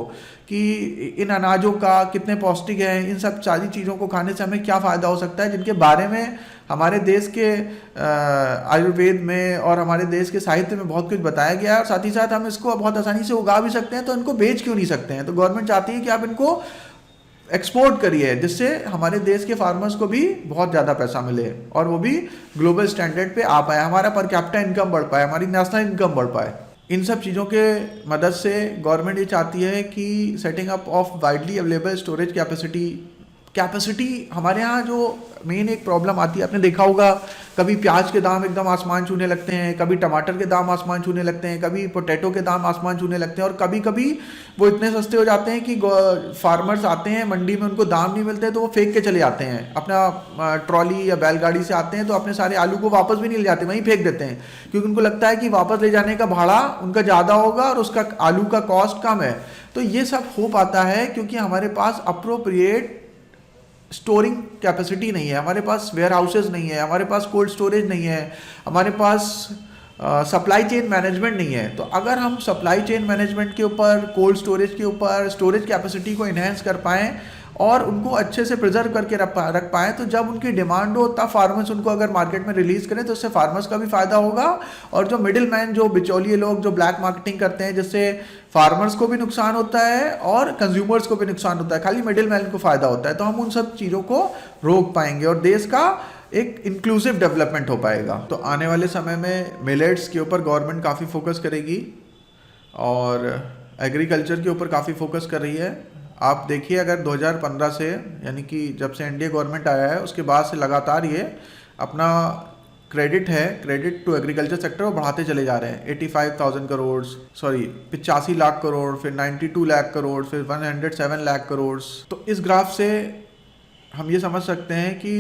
S1: कि इन अनाजों का कितने पौष्टिक हैं, इन सब सारी चीज़ों को खाने से हमें क्या फ़ायदा हो सकता है, जिनके बारे में हमारे देश के आयुर्वेद में और हमारे देश के साहित्य में बहुत कुछ बताया गया है। और साथ ही साथ हम इसको बहुत आसानी से उगा भी सकते हैं, तो इनको बेच क्यों नहीं सकते हैं। तो गवर्नमेंट चाहती है कि आप इनको एक्सपोर्ट करिए, जिससे हमारे देश के फार्मर्स को भी बहुत ज़्यादा पैसा मिले और वो भी ग्लोबल स्टैंडर्ड पे आ पाए, हमारा पर कैपिटा इनकम बढ़ पाए, हमारी नेशनल इनकम बढ़ पाए। इन सब चीज़ों के मदद से गवर्नमेंट ये चाहती है कि setting up of widely available storage capacity हमारे यहाँ जो मेन एक प्रॉब्लम आती है, आपने देखा होगा, कभी प्याज के दाम एकदम आसमान छूने लगते हैं, कभी टमाटर के दाम आसमान छूने लगते हैं, कभी पोटैटो के दाम आसमान छूने लगते हैं, और कभी कभी वो इतने सस्ते हो जाते हैं कि फार्मर्स आते हैं मंडी में, उनको दाम नहीं मिलते तो वो फेंक के चले जाते हैं, अपना ट्रॉली या बैलगाड़ी से आते हैं तो अपने सारे आलू को वापस भी नहीं ले जाते, वहीं फेंक देते हैं, क्योंकि उनको लगता है कि वापस ले जाने का भाड़ा उनका ज़्यादा होगा और उसका आलू का कॉस्ट कम है। तो ये सब हो पाता है क्योंकि हमारे पास अप्रोप्रिएट स्टोरिंग कैपेसिटी नहीं है, हमारे पास वेयर हाउसेज नहीं है, हमारे पास कोल्ड स्टोरेज नहीं है, हमारे पास सप्लाई चेन मैनेजमेंट नहीं है। तो अगर हम सप्लाई चेन मैनेजमेंट के ऊपर, कोल्ड स्टोरेज के ऊपर, स्टोरेज कैपेसिटी को इन्हेंस कर पाएँ और उनको अच्छे से प्रिजर्व करके रख पाएँ, तो जब उनकी डिमांड हो तब फार्मर्स उनको अगर मार्केट में रिलीज़ करें तो उससे फार्मर्स का भी फ़ायदा होगा, और जो मिडिल मैन, जो बिचौलिए लोग जो ब्लैक मार्केटिंग करते हैं, जिससे फार्मर्स को भी नुकसान होता है और कंज्यूमर्स को भी नुकसान होता है, खाली मिडिल मैन को फ़ायदा होता है। तो हम उन सब चीज़ों को रोक पाएंगे और देश का एक इंक्लूसिव डेवलपमेंट हो पाएगा। तो आने वाले समय में मिलेट्स के ऊपर गवर्नमेंट काफ़ी फोकस करेगी और एग्रीकल्चर के ऊपर काफ़ी फोकस कर रही है। आप देखिए, अगर 2015 से, यानी कि जब से एनडीए गवर्नमेंट आया है उसके बाद से लगातार ये अपना क्रेडिट टू एग्रीकल्चर सेक्टर वो बढ़ाते चले जा रहे हैं। 85,000 करोड़, 85 लाख करोड़, फिर 92 लाख करोड़, फिर 107 लाख करोड़। तो इस ग्राफ से हम ये समझ सकते हैं कि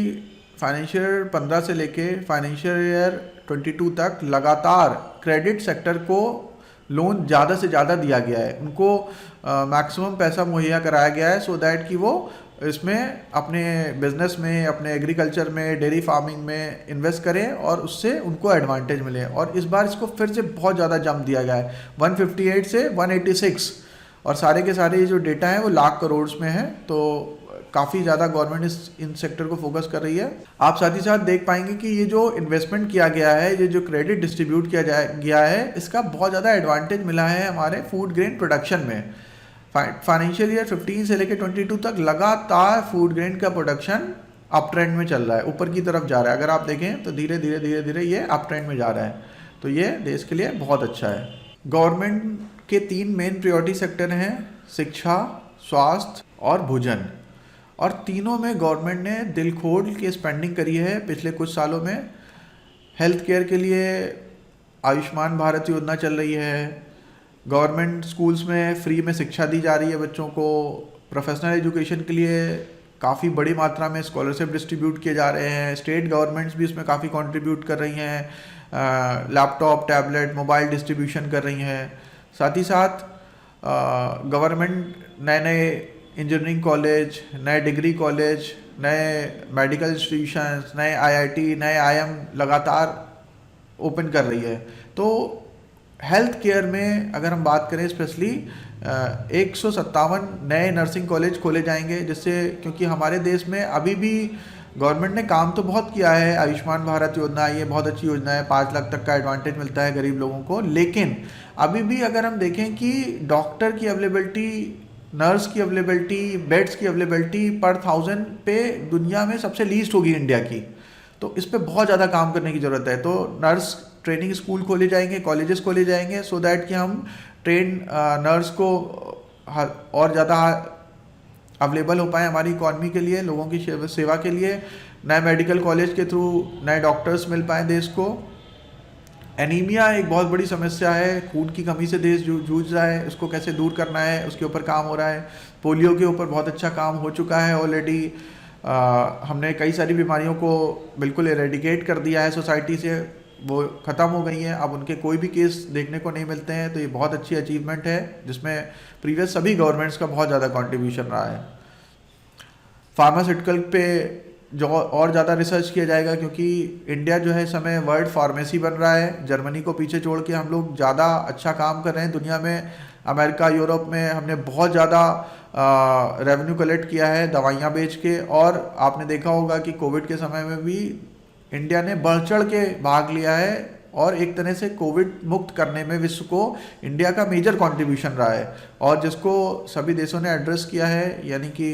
S1: फाइनेंशियल 15 से लेके फाइनेंशियल ईयर 22 तक लगातार क्रेडिट सेक्टर को लोन ज़्यादा से ज़्यादा दिया गया है, उनको मैक्सिमम पैसा मुहैया कराया गया है, सो दैट कि वो इसमें अपने बिजनेस में, अपने एग्रीकल्चर में, डेयरी फार्मिंग में इन्वेस्ट करें और उससे उनको एडवांटेज मिले। और इस बार इसको फिर से बहुत ज़्यादा जंप दिया गया है, 158 से 186, और सारे के सारे जो डेटा हैं वो लाख करोड़ में है। तो काफ़ी ज़्यादा गवर्नमेंट इन सेक्टर को फोकस कर रही है। आप साथ ही साथ देख पाएंगे कि ये जो इन्वेस्टमेंट किया गया है, ये जो क्रेडिट डिस्ट्रीब्यूट किया गया है, इसका बहुत ज़्यादा एडवांटेज मिला है हमारे फूड ग्रेन प्रोडक्शन में। फाइनेंशियल ईयर 15 से लेकर 22 तक लगातार फूड ग्रेन का प्रोडक्शन अप ट्रेंड में चल रहा है, ऊपर की तरफ जा रहा है। अगर आप देखें तो धीरे धीरे ये अप ट्रेंड में जा रहा है, तो ये देश के लिए बहुत अच्छा है। गवर्नमेंट के 3 मेन प्रायोरिटी सेक्टर हैं, शिक्षा, स्वास्थ्य और भोजन। और तीनों में गवर्नमेंट ने दिल खोल के स्पेंडिंग करी है पिछले कुछ सालों में। हेल्थ केयर के लिए आयुष्मान भारत योजना चल रही है, गवर्नमेंट स्कूल्स में फ्री में शिक्षा दी जा रही है बच्चों को, प्रोफेशनल एजुकेशन के लिए काफ़ी बड़ी मात्रा में स्कॉलरशिप डिस्ट्रीब्यूट किए जा रहे हैं, स्टेट गवर्नमेंट्स भी इसमें काफ़ी कंट्रीब्यूट कर रही हैं, लैपटॉप टैबलेट मोबाइल डिस्ट्रीब्यूशन कर रही हैं। साथ ही साथ गवर्नमेंट नए नए इंजीनियरिंग कॉलेज, नए डिग्री कॉलेज, नए मेडिकल इंस्टीट्यूशंस, नए आईआईटी, नए आईएम लगातार ओपन कर रही है। तो हेल्थ केयर में अगर हम बात करें स्पेशली 157 नए नर्सिंग कॉलेज खोले जाएंगे, जिससे क्योंकि हमारे देश में अभी भी गवर्नमेंट ने काम तो बहुत किया है, आयुष्मान भारत योजना ये बहुत अच्छी योजना है, 5 लाख तक का एडवांटेज मिलता है गरीब लोगों को, लेकिन अभी भी अगर हम देखें कि डॉक्टर की अवेलेबिलिटी, नर्स की अवेलेबिलिटी, बेड्स की अवेलेबिलिटी पर 1000 पे दुनिया में सबसे लीस्ट होगी इंडिया की। तो इस पर बहुत ज़्यादा काम करने की ज़रूरत है। तो नर्स ट्रेनिंग स्कूल खोले जाएंगे, कॉलेजेस खोले जाएंगे, सो दैट कि हम ट्रेन नर्स को और ज़्यादा अवेलेबल हो पाए हमारी इकॉनमी के लिए, लोगों की सेवा के लिए। नए मेडिकल कॉलेज के थ्रू नए डॉक्टर्स मिल पाए देश को। एनीमिया एक बहुत बड़ी समस्या है, खून की कमी से देश जूझ रहा है, उसको कैसे दूर करना है उसके ऊपर काम हो रहा है। पोलियो के ऊपर बहुत अच्छा काम हो चुका है ऑलरेडी। हमने कई सारी बीमारियों को बिल्कुल एरेडिकेट कर दिया है सोसाइटी से, वो ख़त्म हो गई हैं, अब उनके कोई भी केस देखने को नहीं मिलते हैं। तो ये बहुत अच्छी अचीवमेंट है जिसमें प्रीवियस सभी गवर्नमेंट्स का बहुत ज़्यादा कंट्रीब्यूशन रहा है। फार्मास्यूटिकल पे जो और ज़्यादा रिसर्च किया जाएगा, क्योंकि इंडिया जो है इस समय वर्ल्ड फार्मेसी बन रहा है, जर्मनी को पीछे छोड़ के हम लोग ज़्यादा अच्छा काम कर रहे हैं दुनिया में। अमेरिका, यूरोप में हमने बहुत ज़्यादा रेवेन्यू कलेक्ट किया है दवाइयाँ बेच के। और आपने देखा होगा कि कोविड के समय में भी इंडिया ने बढ़ चढ़ के भाग लिया है और एक तरह से कोविड मुक्त करने में विश्व को इंडिया का मेजर कंट्रीब्यूशन रहा है, और जिसको सभी देशों ने एड्रेस किया है। यानी कि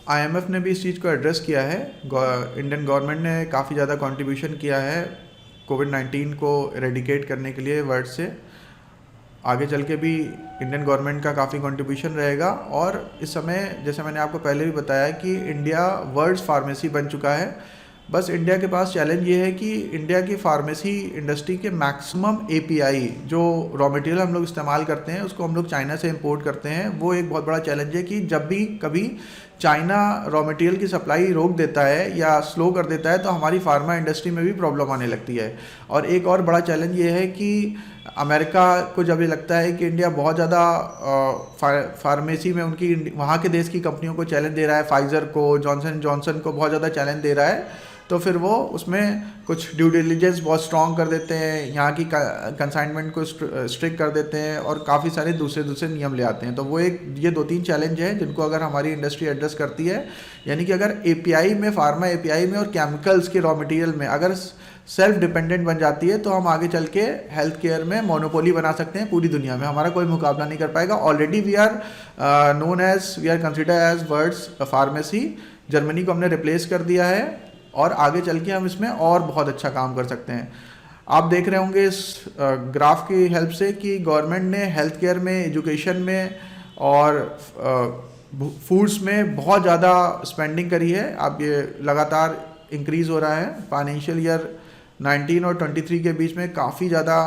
S1: आईएमएफ ने भी इस चीज़ को एड्रेस किया है। इंडियन गवर्नमेंट ने काफ़ी ज़्यादा कंट्रीब्यूशन किया है कोविड-19 को एरेडिकेट करने के लिए वर्ल्ड से। आगे चल के भी इंडियन गवर्नमेंट का काफ़ी कंट्रीब्यूशन रहेगा। और इस समय जैसे मैंने आपको पहले भी बताया कि इंडिया वर्ल्ड फार्मेसी बन चुका है। बस इंडिया के पास चैलेंज ये है कि इंडिया की फार्मेसी इंडस्ट्री के मैक्सिमम एपीआई जो रॉ मटेरियल हम लोग इस्तेमाल करते हैं उसको हम लोग चाइना से इंपोर्ट करते हैं। वो एक बहुत बड़ा चैलेंज है कि जब भी कभी चाइना रॉ मटेरियल की सप्लाई रोक देता है या स्लो कर देता है तो हमारी फार्मा इंडस्ट्री में भी प्रॉब्लम आने लगती है। और एक और बड़ा चैलेंज ये है कि अमेरिका को जब ये लगता है कि इंडिया बहुत ज़्यादा फार्मेसी में उनकी वहाँ के देश की कंपनियों को चैलेंज दे रहा है, फाइज़र को, जॉनसन जॉनसन को बहुत ज़्यादा चैलेंज दे रहा है, तो फिर वो उसमें कुछ ड्यू डिलिजेंस बहुत स्ट्रॉन्ग कर देते हैं, यहाँ की कंसाइनमेंट को स्ट्रिक्ट कर देते हैं और काफ़ी सारे दूसरे नियम ले आते हैं। तो वो ये 2-3 चैलेंज हैं जिनको अगर हमारी इंडस्ट्री एड्रेस करती है, यानी कि अगर एपीआई में, फार्मा एपीआई में और केमिकल्स के रॉ मटेरियल में अगर सेल्फ डिपेंडेंट बन जाती है तो हम आगे चल के हेल्थ केयर में मोनोपोली बना सकते हैं। पूरी दुनिया में हमारा कोई मुकाबला नहीं कर पाएगा। Already we are consider as world's pharmacy. Germany को हमने रिप्लेस कर दिया है और आगे चल के हम इसमें और बहुत अच्छा काम कर सकते हैं। आप देख रहे होंगे इस ग्राफ की हेल्प से कि गवर्नमेंट ने हेल्थ केयर में, एजुकेशन में और फूड्स में बहुत ज़्यादा स्पेंडिंग करी है। अब ये लगातार इंक्रीज़ हो रहा है। फाइनेंशियल ईयर 19 और 23 के बीच में काफ़ी ज़्यादा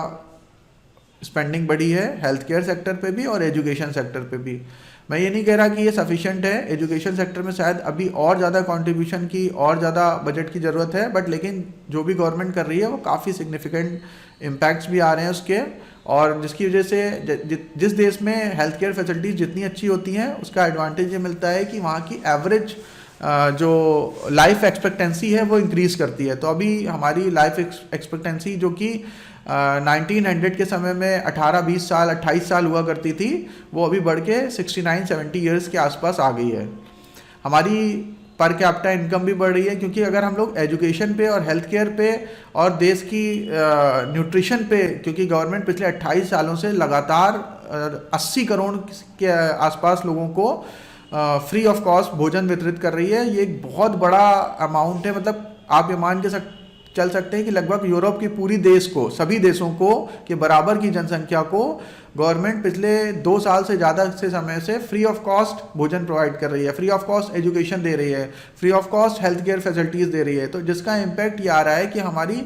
S1: स्पेंडिंग बढ़ी है हेल्थ केयर सेक्टर पे भी और एजुकेशन सेक्टर पे भी। मैं ये नहीं कह रहा कि ये सफिशिएंट है, एजुकेशन सेक्टर में शायद अभी और ज़्यादा कंट्रीब्यूशन की और ज़्यादा बजट की ज़रूरत है, बट लेकिन जो भी गवर्नमेंट कर रही है वो काफ़ी सिग्निफिकेंट इम्पैक्ट्स भी आ रहे हैं उसके, और जिसकी वजह से जिस देश में हेल्थ केयर फैसिलिटीज़ जितनी अच्छी होती हैं उसका एडवांटेज ये मिलता है कि वहाँ की एवरेज जो लाइफ एक्सपेक्टेंसी है वो इंक्रीज़ करती है। तो अभी हमारी लाइफ एक्सपेक्टेंसी जो कि 1900 के समय में 18-20 साल, 28 साल हुआ करती थी, वो अभी बढ़ के 69-70 ईयर्स के आसपास आ गई है। हमारी पर कैपिटा इनकम भी बढ़ रही है, क्योंकि अगर हम लोग एजुकेशन पे और हेल्थ केयर पे और देश की न्यूट्रिशन पे, क्योंकि गवर्नमेंट पिछले 28 सालों से लगातार 80 करोड़ के आसपास लोगों को फ्री ऑफ कॉस्ट भोजन वितरित कर रही है। ये एक बहुत बड़ा अमाउंट है। मतलब आप ये मान के चल सकते हैं कि लगभग यूरोप की पूरी देश को, सभी देशों को के बराबर की जनसंख्या को गवर्नमेंट पिछले 2 साल से ज़्यादा से समय से फ्री ऑफ कॉस्ट भोजन प्रोवाइड कर रही है, फ्री ऑफ कॉस्ट एजुकेशन दे रही है, free of cost health care facilities दे रही है। तो जिसका इम्पैक्ट ये आ रहा है कि हमारी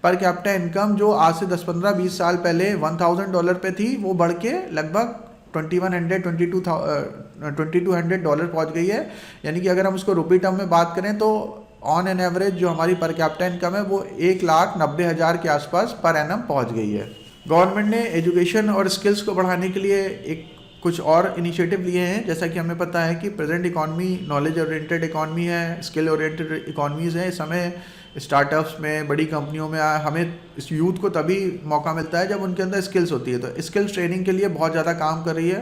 S1: पर कैपिटा इनकम जो आज से 10, 15, 20 साल पहले $1,000 पे थी, वो बढ़ के लगभग $2,200 पहुंच गई है। यानी कि अगर हम उसको रुपी टर्म में बात करें तो ऑन एन एवरेज जो हमारी पर कैपिटा इनकम है वो 1,90,000 के आसपास पर एनम पहुंच गई है। गवर्नमेंट ने एजुकेशन और स्किल्स को बढ़ाने के लिए कुछ और इनिशिएटिव लिए हैं। जैसा कि हमें पता है कि present economy knowledge oriented economy है, स्किल ओरिएंटेड इकॉनमीज़ है। इस समय स्टार्टअप्स में, बड़ी कंपनियों में हमें इस यूथ को तभी मौका मिलता है जब उनके अंदर स्किल्स होती है। तो स्किल्स ट्रेनिंग के लिए बहुत ज़्यादा काम कर रही है।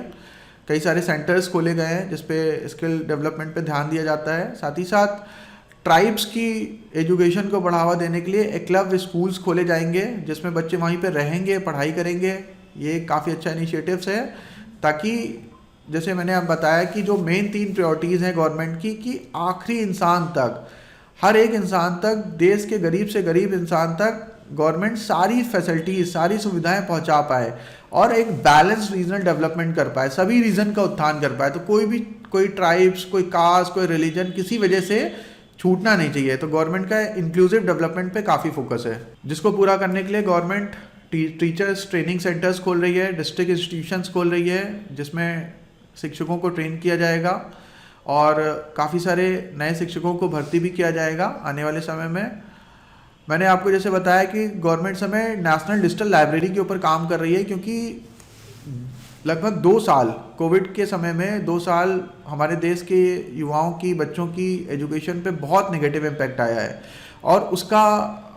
S1: कई सारे सेंटर्स खोले गए हैं जिसपे स्किल डेवलपमेंट पे ध्यान दिया जाता है। साथ ही साथ ट्राइब्स की एजुकेशन को बढ़ावा देने के लिए एकलव्य स्कूल्स खोले जाएंगे जिसमें बच्चे वहीं पे रहेंगे, पढ़ाई करेंगे। ये काफ़ी अच्छा इनिशिएटिव्स है, ताकि जैसे मैंने अब बताया कि जो मेन 3 प्रायोरिटीज़ हैं गवर्नमेंट की, कि आखिरी इंसान तक, हर एक इंसान तक, देश के गरीब से गरीब इंसान तक गवर्नमेंट सारी फैसिलिटीज़, सारी सुविधाएं पहुंचा पाए और एक बैलेंस रीजनल डेवलपमेंट कर पाए, सभी रीजन का उत्थान कर पाए। तो कोई ट्राइब्स, कोई कास्ट, कोई रिलीजन किसी वजह से छूटना नहीं चाहिए। तो गवर्नमेंट का इंक्लूसिव डेवलपमेंट पे काफ़ी फोकस है, जिसको पूरा करने के लिए गवर्नमेंट टीचर्स ट्रेनिंग सेंटर्स खोल रही है, डिस्ट्रिक्ट इंस्टीट्यूशंस खोल रही है जिसमें शिक्षकों को ट्रेन किया जाएगा और काफ़ी सारे नए शिक्षकों को भर्ती भी किया जाएगा आने वाले समय में। मैंने आपको जैसे बताया कि गवर्नमेंट समय नेशनल डिजिटल लाइब्रेरी के ऊपर काम कर रही है, क्योंकि लगभग 2 साल कोविड के समय में 2 साल हमारे देश के युवाओं की, बच्चों की एजुकेशन पे बहुत नेगेटिव इम्पैक्ट आया है और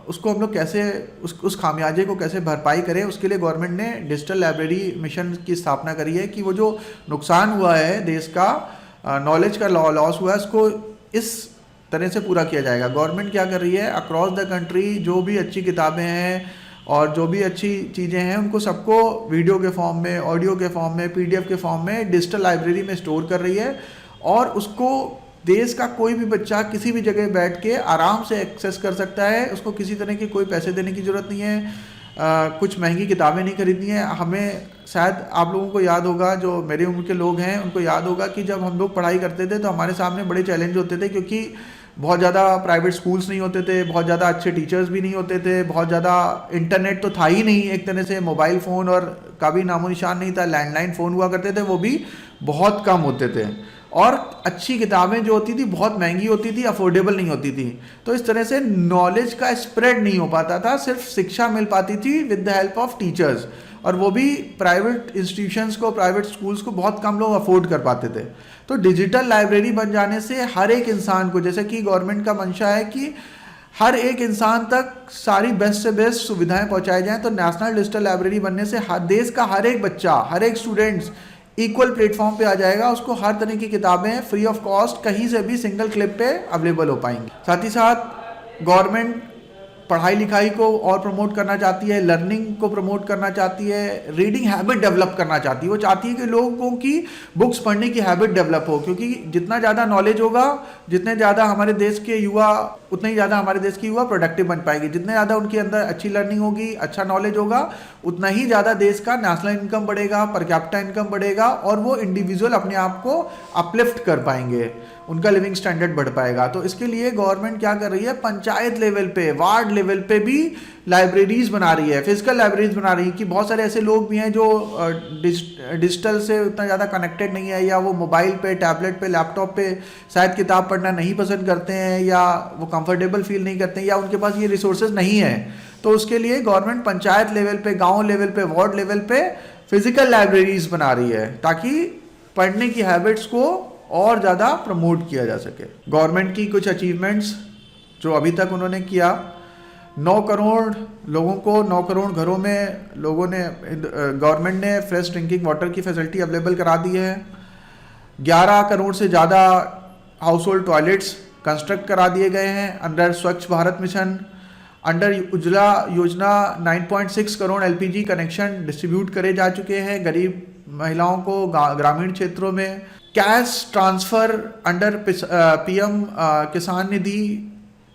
S1: उसको हम लोग कैसे उस खामियाजे को कैसे भरपाई करें, उसके लिए गवर्नमेंट ने डिजिटल लाइब्रेरी मिशन की स्थापना करी है कि वो जो नुकसान हुआ है देश का, नॉलेज का लॉस हुआ है, उसको इस तरह से पूरा किया जाएगा। गवर्नमेंट क्या कर रही है, अक्रॉस द कंट्री जो भी अच्छी किताबें हैं और जो भी अच्छी चीज़ें हैं उनको सबको वीडियो के फॉर्म में, ऑडियो के फॉर्म में, PDF के फॉर्म में डिजिटल लाइब्रेरी में स्टोर कर रही है और उसको देश का कोई भी बच्चा किसी भी जगह बैठ के आराम से एक्सेस कर सकता है। उसको किसी तरह की कोई पैसे देने की ज़रूरत नहीं है, कुछ महंगी किताबें नहीं खरीदनी है। हमें शायद आप लोगों को याद होगा, जो मेरी उम्र के लोग हैं उनको याद होगा कि जब हम लोग पढ़ाई करते थे तो हमारे सामने बड़े चैलेंज होते थे, क्योंकि बहुत ज़्यादा प्राइवेट स्कूल्स नहीं होते थे, बहुत ज़्यादा अच्छे टीचर्स भी नहीं होते थे, बहुत ज़्यादा इंटरनेट तो था ही नहीं, एक तरह से मोबाइल फ़ोन और का भी नामो निशान नहीं था। लैंडलाइन फ़ोन हुआ करते थे, वो भी बहुत कम होते थे और अच्छी किताबें जो होती थी बहुत महंगी होती थी, अफोर्डेबल नहीं होती थी। तो इस तरह से नॉलेज का स्प्रेड नहीं हो पाता था, सिर्फ शिक्षा मिल पाती थी with the help of teachers, और वो भी प्राइवेट इंस्टीट्यूशंस को, प्राइवेट स्कूल्स को बहुत कम लोग अफोर्ड कर पाते थे। तो डिजिटल लाइब्रेरी बन जाने से हर एक इंसान को, जैसे कि गवर्नमेंट का मंशा है कि हर एक इंसान तक सारी बेस्ट से बेस्ट सुविधाएं पहुंचाई जाएं, तो नेशनल डिजिटल लाइब्रेरी बनने से देश का हर एक बच्चा, हर एक स्टूडेंट्स इक्वल प्लेटफॉर्म पे आ जाएगा। उसको हर तरह की किताबें फ्री ऑफ कॉस्ट कहीं से भी सिंगल क्लिक पे अवेलेबल हो पाएंगी। साथ ही साथ गवर्नमेंट पढ़ाई लिखाई को और प्रमोट करना चाहती है, लर्निंग को प्रमोट करना चाहती है, रीडिंग हैबिट डेवलप करना चाहती है। वो चाहती है कि लोगों की बुक्स पढ़ने की हैबिट डेवलप हो, क्योंकि जितना ज़्यादा नॉलेज होगा, जितने ज़्यादा हमारे देश के युवा, उतने ही ज़्यादा हमारे देश की युवा प्रोडक्टिव बन पाएगी। जितने ज़्यादा उनके अंदर अच्छी लर्निंग होगी, अच्छा नॉलेज होगा, उतना ही ज़्यादा देश का नेशनल इनकम बढ़ेगा, पर कैपिटा इनकम बढ़ेगा और वो इंडिविजुअल अपने आप को अपलिफ्ट कर पाएंगे, उनका लिविंग स्टैंडर्ड बढ़ पाएगा। तो इसके लिए गवर्नमेंट क्या कर रही है, पंचायत लेवल पे, वार्ड लेवल पे भी लाइब्रेरीज बना रही है, फिजिकल लाइब्रेरीज बना रही है। कि बहुत सारे ऐसे लोग भी हैं जो डिजिटल से उतना ज़्यादा कनेक्टेड नहीं है, या वो मोबाइल पे, टैबलेट पे, लैपटॉप पे शायद किताब पढ़ना नहीं पसंद करते हैं, या वो कंफर्टेबल फील नहीं करते हैं, या उनके पास ये रिसोर्सेज नहीं है। तो उसके लिए गवर्नमेंट पंचायत लेवल पे, गाँव लेवल पे, वार्ड लेवल पे फिजिकल लाइब्रेरीज बना रही है, ताकि पढ़ने की हैबिट्स को और ज़्यादा प्रमोट किया जा सके। गवर्नमेंट की कुछ अचीवमेंट्स जो अभी तक उन्होंने किया, 9 करोड़ लोगों को, 9 करोड़ घरों में लोगों ने, गवर्नमेंट ने फ्रेश ड्रिंकिंग वाटर की फैसिलिटी अवेलेबल करा दी है। 11 करोड़ से ज़्यादा हाउस होल्ड टॉयलेट्स कंस्ट्रक्ट करा दिए गए हैं अंडर स्वच्छ भारत मिशन। अंडर उज्ज्वला योजना 9.6 करोड़ LPG कनेक्शन डिस्ट्रीब्यूट करे जा चुके हैं गरीब महिलाओं को ग्रामीण क्षेत्रों में। कैश ट्रांसफ़र अंडर PM किसान निधि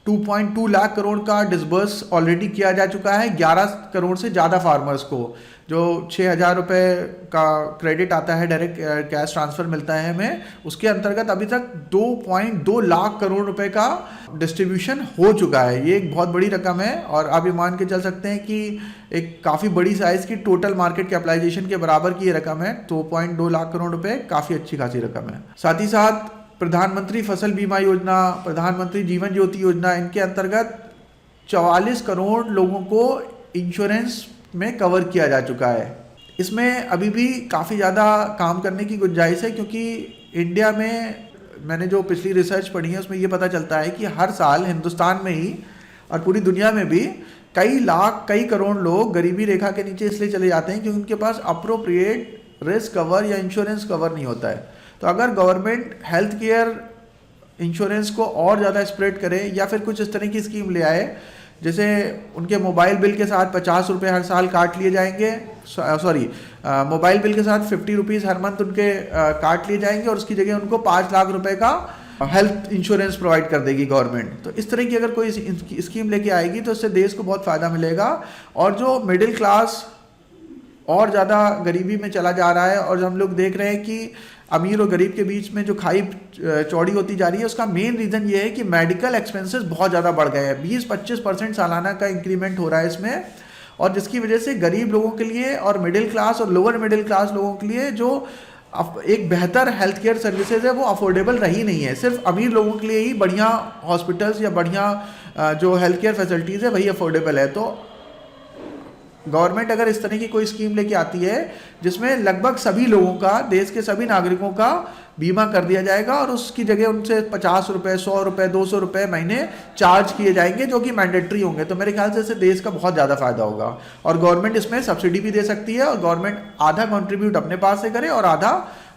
S1: 2.2 लाख करोड़ का डिसबर्स ऑलरेडी किया जा चुका है 11 करोड़ से ज़्यादा फार्मर्स को। जो 6,000 रुपये का क्रेडिट आता है, डायरेक्ट कैश ट्रांसफ़र मिलता है हमें, उसके अंतर्गत अभी तक 2.2 लाख करोड़ रुपए का डिस्ट्रीब्यूशन हो चुका है। ये एक बहुत बड़ी रकम है और आप ये मान के चल सकते हैं कि एक काफ़ी बड़ी साइज़ की टोटल मार्केट कैपिटलाइजेशन के बराबर की ये रकम है। 2.2 लाख करोड़ रुपए काफ़ी अच्छी खासी रकम है। साथ ही साथ प्रधानमंत्री फसल बीमा योजना, प्रधानमंत्री जीवन ज्योति योजना, इनके अंतर्गत 44 करोड़ लोगों को इंश्योरेंस में कवर किया जा चुका है। इसमें अभी भी काफ़ी ज़्यादा काम करने की गुंजाइश है, क्योंकि इंडिया में मैंने जो पिछली रिसर्च पढ़ी है उसमें ये पता चलता है कि हर साल हिंदुस्तान में ही और पूरी दुनिया में भी कई लाख कई करोड़ लोग गरीबी रेखा के नीचे इसलिए चले जाते हैं क्योंकि उनके पास अप्रोप्रिएट रिस्क कवर या इंश्योरेंस कवर नहीं होता है। तो अगर गवर्नमेंट हेल्थ केयर इंश्योरेंस को और ज़्यादा स्प्रेड करे या फिर कुछ इस तरह की स्कीम ले आए, जैसे उनके मोबाइल बिल के साथ 50 रुपये हर साल काट लिए जाएंगे, मोबाइल बिल के साथ 50 रुपीज़ हर मंथ उनके काट लिए जाएंगे और उसकी जगह उनको 5 लाख रुपए का हेल्थ इंश्योरेंस प्रोवाइड कर देगी गवर्नमेंट। तो इस तरह की अगर कोई स्कीम लेके आएगी तो इससे देश को बहुत फ़ायदा मिलेगा। और जो मिडिल क्लास और ज़्यादा गरीबी में चला जा रहा है और हम लोग देख रहे हैं कि अमीर और गरीब के बीच में जो खाई चौड़ी होती जा रही है, उसका मेन रीज़न ये है कि मेडिकल एक्सपेंसेस बहुत ज़्यादा बढ़ गए हैं। 20-25% सालाना का इंक्रीमेंट हो रहा है इसमें, और जिसकी वजह से गरीब लोगों के लिए और मिडिल क्लास और लोअर मिडिल क्लास लोगों के लिए जो एक बेहतर हेल्थ केयर सर्विसेज है वो अफोर्डेबल रही नहीं है। सिर्फ अमीर लोगों के लिए ही बढ़िया हॉस्पिटल्स या बढ़िया जो हेल्थ केयर फैसिलिटीज़ है वही अफोर्डेबल है। तो गवर्नमेंट अगर इस तरह की कोई स्कीम लेके आती है जिसमें लगभग सभी लोगों का, देश के सभी नागरिकों का बीमा कर दिया जाएगा और उसकी जगह उनसे 50 रुपये, 100 रुपये, 200 रुपये महीने चार्ज किए जाएंगे जो कि मैंडेटरी होंगे, तो मेरे ख्याल से इससे देश का बहुत ज़्यादा फायदा होगा। और गवर्नमेंट इसमें सब्सिडी भी दे सकती है और गवर्नमेंट आधा कंट्रीब्यूट अपने पास से करे और आधा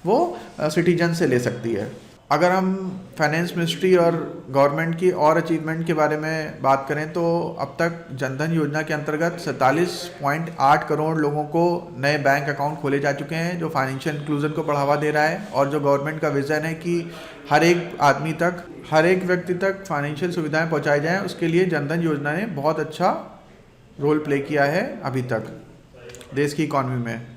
S1: वो सिटीजन से ले सकती है। अगर हम फाइनेंस मिनिस्ट्री और गवर्नमेंट की और अचीवमेंट के बारे में बात करें तो अब तक जनधन योजना के अंतर्गत 47.8 करोड़ लोगों को नए बैंक अकाउंट खोले जा चुके हैं, जो फाइनेंशियल इंक्लूजन को बढ़ावा दे रहा है। और जो गवर्नमेंट का विज़न है कि हर एक आदमी तक, हर एक व्यक्ति तक फाइनेंशियल सुविधाएं पहुंचाई जाएं, उसके लिए जनधन योजना ने बहुत अच्छा रोल प्ले किया है अभी तक देश की इकॉनमी में।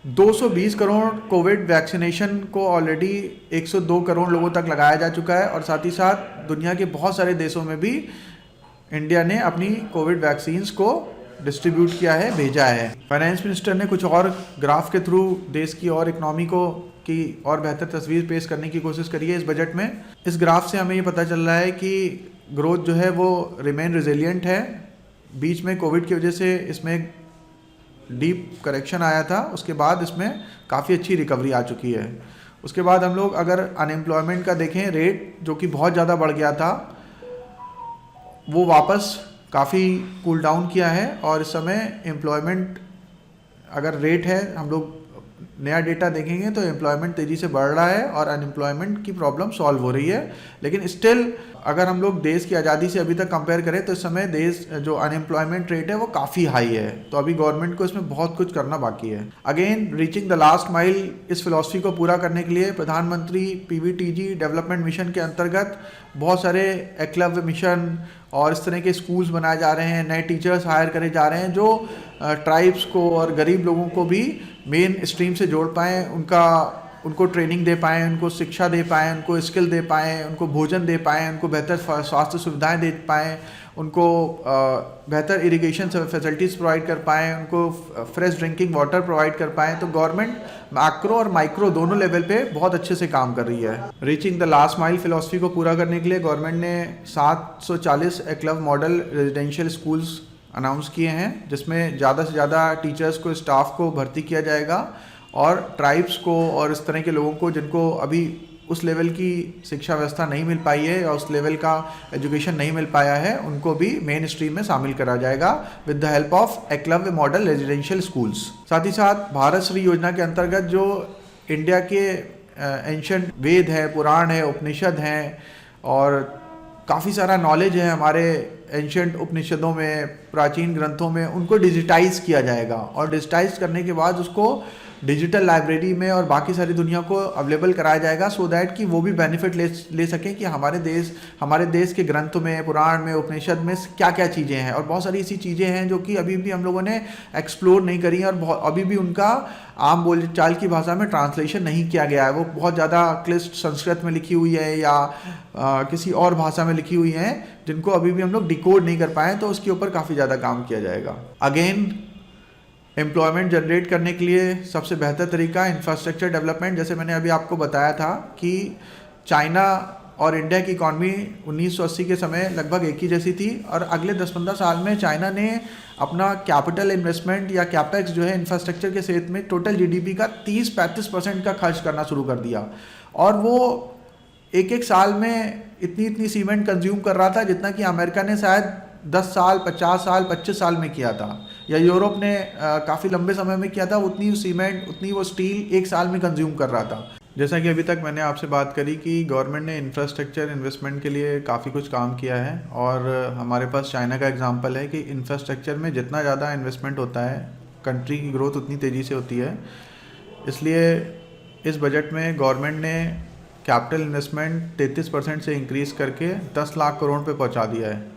S1: 220 करोड़ कोविड वैक्सीनेशन को ऑलरेडी 102 करोड़ लोगों तक लगाया जा चुका है और साथ ही साथ दुनिया के बहुत सारे देशों में भी इंडिया ने अपनी कोविड वैक्सीन्स को डिस्ट्रीब्यूट किया है, भेजा है। फाइनेंस मिनिस्टर ने कुछ और ग्राफ के थ्रू देश की और इकनॉमी को की और बेहतर तस्वीर पेश करने की कोशिश करी है इस बजट में। इस ग्राफ से हमें ये पता चल रहा है कि ग्रोथ जो है वो रिमेन रिजिलियंट है। बीच में कोविड की वजह से इसमें डीप करेक्शन आया था, उसके बाद इसमें काफ़ी अच्छी रिकवरी आ चुकी है। उसके बाद हम लोग अगर अनएम्प्लॉयमेंट का देखें, रेट जो कि बहुत ज़्यादा बढ़ गया था वो वापस काफ़ी कूल डाउन किया है और इस समय एम्प्लॉयमेंट अगर रेट है, हम लोग नया डेटा देखेंगे तो एम्प्लॉयमेंट तेज़ी से बढ़ रहा है और अनएम्प्लॉयमेंट की प्रॉब्लम सॉल्व हो रही है। लेकिन स्टिल अगर हम लोग देश की आज़ादी से अभी तक कंपेयर करें तो इस समय देश जो अनएम्प्लॉयमेंट रेट है वो काफ़ी हाई है। तो अभी गवर्नमेंट को इसमें बहुत कुछ करना बाकी है। Again reaching the last mile, इस फिलॉसफी को पूरा करने के लिए प्रधानमंत्री PVTG डेवलपमेंट मिशन के अंतर्गत बहुत सारे एकलव्य मिशन और इस तरह के स्कूल्स बनाए जा रहे हैं, नए टीचर्स हायर करे जा रहे हैं जो ट्राइब्स को और गरीब लोगों को भी मेन स्ट्रीम से जोड़ पाएँ, उनको ट्रेनिंग दे पाएँ, उनको शिक्षा दे पाएँ, उनको स्किल दे पाएँ, उनको भोजन दे पाएँ, उनको बेहतर स्वास्थ्य सुविधाएं दे पाएँ, उनको बेहतर इरिगेशन फैसिलिटीज़ प्रोवाइड कर पाएँ, उनको फ्रेश ड्रिंकिंग वाटर प्रोवाइड कर पाएँ। तो गवर्नमेंट मैक्रो और माइक्रो दोनों लेवल पे बहुत अच्छे से काम कर रही है। Reaching the last mile philosophy को पूरा करने के लिए गवर्नमेंट ने 740 Eklavya model residential schools announce किए हैं, जिसमें ज़्यादा से ज़्यादा टीचर्स को, स्टाफ को भर्ती किया जाएगा और ट्राइब्स को और इस तरह के लोगों को जिनको अभी उस लेवल की शिक्षा व्यवस्था नहीं मिल पाई है या उस लेवल का एजुकेशन नहीं मिल पाया है, उनको भी मेन स्ट्रीम में शामिल करा जाएगा with the help of Eklavya model residential schools. साथ ही साथ भारत श्री योजना के अंतर्गत जो इंडिया के एंशिएंट वेद है, पुराण है, उपनिषद हैं और काफ़ी सारा नॉलेज है हमारे एंशिएंट उपनिषदों में, प्राचीन ग्रंथों में, उनको डिजिटाइज किया जाएगा और डिजिटाइज करने के बाद उसको डिजिटल लाइब्रेरी में और बाकी सारी दुनिया को अवेलेबल कराया जाएगा, सो दैट कि वो भी बेनिफिट ले सकें कि हमारे देश के ग्रंथों में, पुराण में, उपनिषद में क्या क्या चीज़ें हैं। और बहुत सारी ऐसी चीज़ें हैं जो कि अभी भी हम लोगों ने एक्सप्लोर नहीं करी हैं और अभी भी उनका आम बोलचाल की भाषा में ट्रांसलेशन नहीं किया गया है। वो बहुत ज़्यादा क्लिष्ट संस्कृत में लिखी हुई है या किसी और भाषा में लिखी हुई हैं जिनको अभी भी हम लोग डिकोड नहीं कर पाए, तो उसके ऊपर काफ़ी ज़्यादा काम किया जाएगा। अगेन, एम्प्लॉयमेंट जनरेट करने के लिए सबसे बेहतर तरीका इंफ्रास्ट्रक्चर डेवलपमेंट। जैसे मैंने अभी आपको बताया था कि चाइना और इंडिया की इकॉनमी 1980 के समय लगभग एक ही जैसी थी, और अगले 10-15 साल में चाइना ने अपना कैपिटल इन्वेस्टमेंट या कैपेक्स जो है इंफ्रास्ट्रक्चर के क्षेत्र में टोटल जीडीपी का 30-35% का खर्च करना शुरू कर दिया। और वो एक साल में इतनी सीमेंट कंज्यूम कर रहा था जितना कि अमेरिका ने शायद 10 साल, 50 साल, 25 साल में किया था, या यूरोप ने काफ़ी लंबे समय में किया था। उतनी सीमेंट, उतनी वो स्टील एक साल में कंज्यूम कर रहा था। जैसा कि अभी तक मैंने आपसे बात करी कि गवर्नमेंट ने इंफ्रास्ट्रक्चर इन्वेस्टमेंट के लिए काफ़ी कुछ काम किया है, और हमारे पास चाइना का एग्जांपल है कि इंफ्रास्ट्रक्चर में जितना ज़्यादा इन्वेस्टमेंट होता है, कंट्री की ग्रोथ उतनी तेज़ी से होती है। इसलिए इस बजट में गवर्नमेंट ने कैपिटल इन्वेस्टमेंट 33% से इंक्रीज़ करके 10 लाख करोड़ पे पहुंचा दिया है।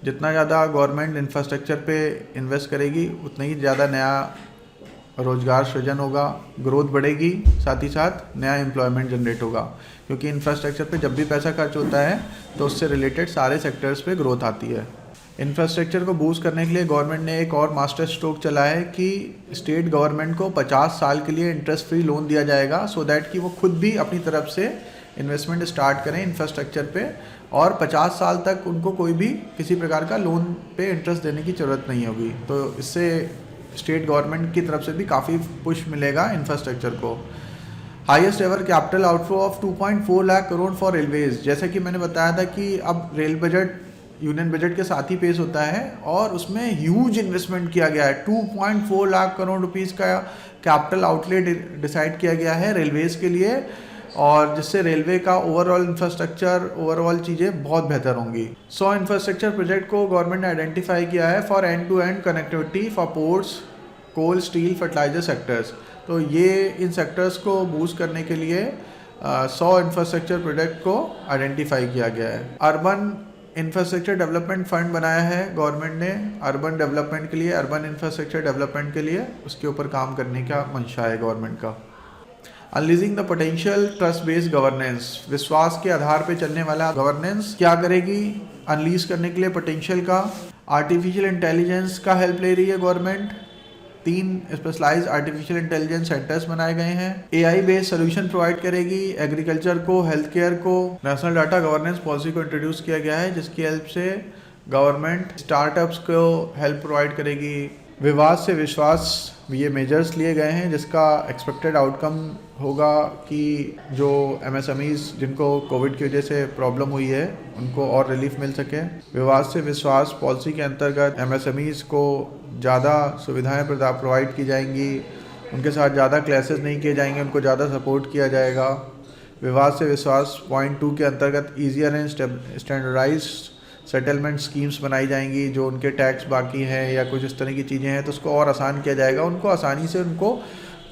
S1: जितना ज़्यादा गवर्नमेंट इंफ्रास्ट्रक्चर पे इन्वेस्ट करेगी उतना ही ज़्यादा नया रोज़गार सृजन होगा, ग्रोथ बढ़ेगी, साथ ही साथ नया एम्प्लॉयमेंट जनरेट होगा। क्योंकि इंफ्रास्ट्रक्चर पे जब भी पैसा खर्च होता है तो उससे रिलेटेड सारे सेक्टर्स पे ग्रोथ आती है। इंफ्रास्ट्रक्चर को बूस्ट करने के लिए गवर्नमेंट ने एक और मास्टर स्ट्रोक चला है कि स्टेट गवर्नमेंट को 50 साल के लिए इंटरेस्ट फ्री लोन दिया जाएगा, सो दैट कि वो खुद भी अपनी तरफ से इन्वेस्टमेंट स्टार्ट करें इंफ्रास्ट्रक्चर पे, और 50 साल तक उनको कोई भी किसी प्रकार का लोन पे इंटरेस्ट देने की ज़रूरत नहीं होगी। तो इससे स्टेट गवर्नमेंट की तरफ से भी काफ़ी पुश मिलेगा इंफ्रास्ट्रक्चर को। Highest ever capital outflow of 2.4 lakh crore for railways. जैसे कि मैंने बताया था कि अब रेल बजट यूनियन बजट के साथ ही पेश होता है, और उसमें ह्यूज इन्वेस्टमेंट किया गया है। 2.4 लाख करोड़ रुपीज़ का कैपिटल आउटले डिसाइड किया गया है रेलवेज़ के लिए, और जिससे रेलवे का ओवरऑल इंफ्रास्ट्रक्चर, ओवरऑल चीज़ें बहुत बेहतर होंगी। 100 इंफ्रास्ट्रक्चर प्रोजेक्ट को गवर्नमेंट ने आइडेंटिफाई किया है for end to end connectivity for ports, coal, steel, fertiliser sectors. तो ये इन सेक्टर्स को बूस्ट करने के लिए 100 इंफ्रास्ट्रक्चर प्रोजेक्ट को आइडेंटिफाई किया गया है। अर्बन इंफ्रास्ट्रक्चर डेवलपमेंट फंड बनाया है गवर्नमेंट ने अर्बन डेवलपमेंट के लिए, अर्बन इंफ्रास्ट्रक्चर डेवलपमेंट के लिए, उसके ऊपर काम करने का मंशा है गवर्नमेंट का। Unleashing the potential trust based governance, विश्वास के आधार पर चलने वाला गवर्नेंस क्या करेगी अनलीज करने के लिए पोटेंशियल का। आर्टिफिशियल इंटेलिजेंस का हेल्प ले रही है government. 3 specialised artificial intelligence centres बनाए गए हैं। एआई बेस्ड सोल्यूशन प्रोवाइड करेगी एग्रीकल्चर को, हेल्थ केयर को। नेशनल डाटा गवर्नेंस पॉलिसी को इंट्रोड्यूस किया गया है, जिसकी हेल्प से गवर्नमेंट स्टार्टअप्स को हेल्प प्रोवाइड करेगी। विवाद से विश्वास, ये मेजर्स लिए गए हैं जिसका एक्सपेक्टेड आउटकम होगा कि जो एमएसएमईज जिनको कोविड की वजह से प्रॉब्लम हुई है उनको और रिलीफ मिल सके। विवाद से विश्वास पॉलिसी के अंतर्गत एमएसएमईज को ज़्यादा सुविधाएं प्रोवाइड की जाएंगी, उनके साथ ज़्यादा क्लासेस नहीं किए जाएंगे, उनको ज़्यादा सपोर्ट किया जाएगा। विवाद से विश्वास पॉइंट 2 के अंतर्गत easier and standardised settlement schemes बनाई जाएंगी। जो उनके टैक्स बाकी हैं या कुछ इस तरह की चीज़ें हैं तो उसको और आसान किया जाएगा, उनको आसानी से उनको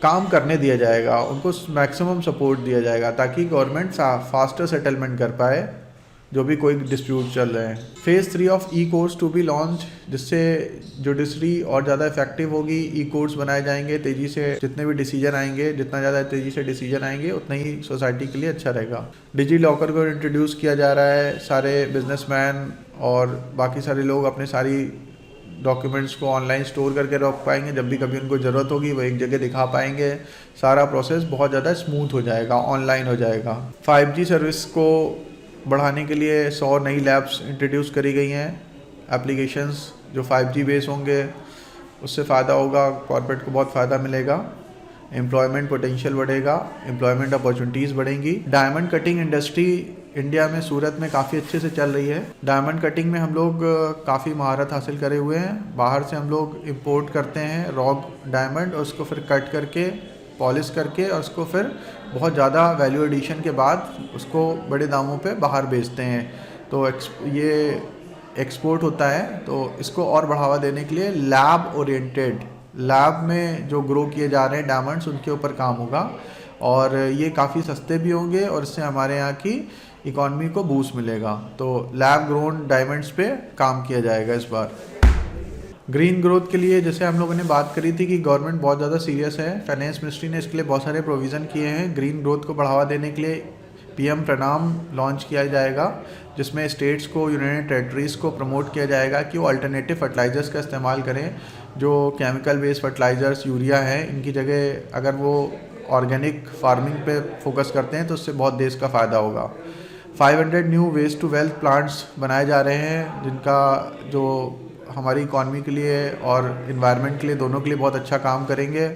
S1: काम करने दिया जाएगा, उनको मैक्सिमम सपोर्ट दिया जाएगा ताकि गवर्नमेंट फास्टर सेटलमेंट कर पाए जो भी कोई डिस्प्यूट चल रहे हैं। Phase 3 of e courts to be launch, जिससे जुडिशरी और ज़्यादा इफेक्टिव होगी। ई कोर्ट्स बनाए जाएंगे तेज़ी से, जितने भी डिसीजन आएंगे, जितना ज़्यादा तेज़ी से डिसीजन आएंगे उतना ही सोसाइटी के लिए अच्छा रहेगा। डिजी लॉकर को इंट्रोड्यूस किया जा रहा है। सारे बिजनेसमैन और बाकी सारे लोग अपने सारी डॉक्यूमेंट्स को ऑनलाइन स्टोर करके रख पाएंगे, जब भी कभी उनको ज़रूरत होगी वो एक जगह दिखा पाएंगे। सारा प्रोसेस बहुत ज़्यादा स्मूथ हो जाएगा, ऑनलाइन हो जाएगा। 5G सर्विस को बढ़ाने के लिए 100 नई लैब्स इंट्रोड्यूस करी गई हैं। एप्लीकेशंस जो 5G बेस होंगे उससे फ़ायदा होगा, कॉर्पोरेट को बहुत फ़ायदा मिलेगा। एम्प्लॉयमेंट पोटेंशियल बढ़ेगा, एम्प्लॉयमेंट अपॉर्चुनिटीज़ बढ़ेंगी। डायमंड कटिंग इंडस्ट्री इंडिया में, सूरत में काफ़ी अच्छे से चल रही है। डायमंड कटिंग में हम लोग काफ़ी महारत हासिल करे हुए हैं। बाहर से हम लोग इंपोर्ट करते हैं रॉ डायमंड, और उसको फिर कट करके, पॉलिश करके, और उसको फिर बहुत ज़्यादा वैल्यू एडिशन के बाद उसको बड़े दामों पे बाहर बेचते हैं। तो ये एक्सपोर्ट होता है। तो इसको और बढ़ावा देने के लिए लैब ओरिएंटेड लैब में जो ग्रो किए जा रहे हैं डायमंड्स, उनके ऊपर काम होगा और ये काफ़ी सस्ते भी होंगे और इससे हमारे यहाँ की इकॉनमी को बूस्ट मिलेगा। तो लैब ग्रोन डायमंड्स पे काम किया जाएगा इस बार। ग्रीन ग्रोथ के लिए जैसे हम लोगों ने बात करी थी कि गवर्नमेंट बहुत ज़्यादा सीरियस है, फाइनेंस मिनिस्ट्री ने इसके लिए बहुत सारे प्रोविज़न किए हैं। ग्रीन ग्रोथ को बढ़ावा देने के लिए पीएम प्रणाम लॉन्च किया जाएगा, जिसमें स्टेट्स को, यूनाइटेड टेरिटरीज़ को प्रमोट किया जाएगा कि वो अल्टरनेटिव फर्टिलाइज़र्स का इस्तेमाल करें। जो केमिकल बेस्ड फर्टिलाइज़र्स, यूरिया है, इनकी जगह अगर वो ऑर्गेनिक फार्मिंग पे फोकस करते हैं तो उससे बहुत देश का फ़ायदा होगा। 500 new waste to wealth plants बनाए जा रहे हैं, जिनका जो हमारी इकॉनमी के लिए और इन्वायरमेंट के लिए, दोनों के लिए बहुत अच्छा काम करेंगे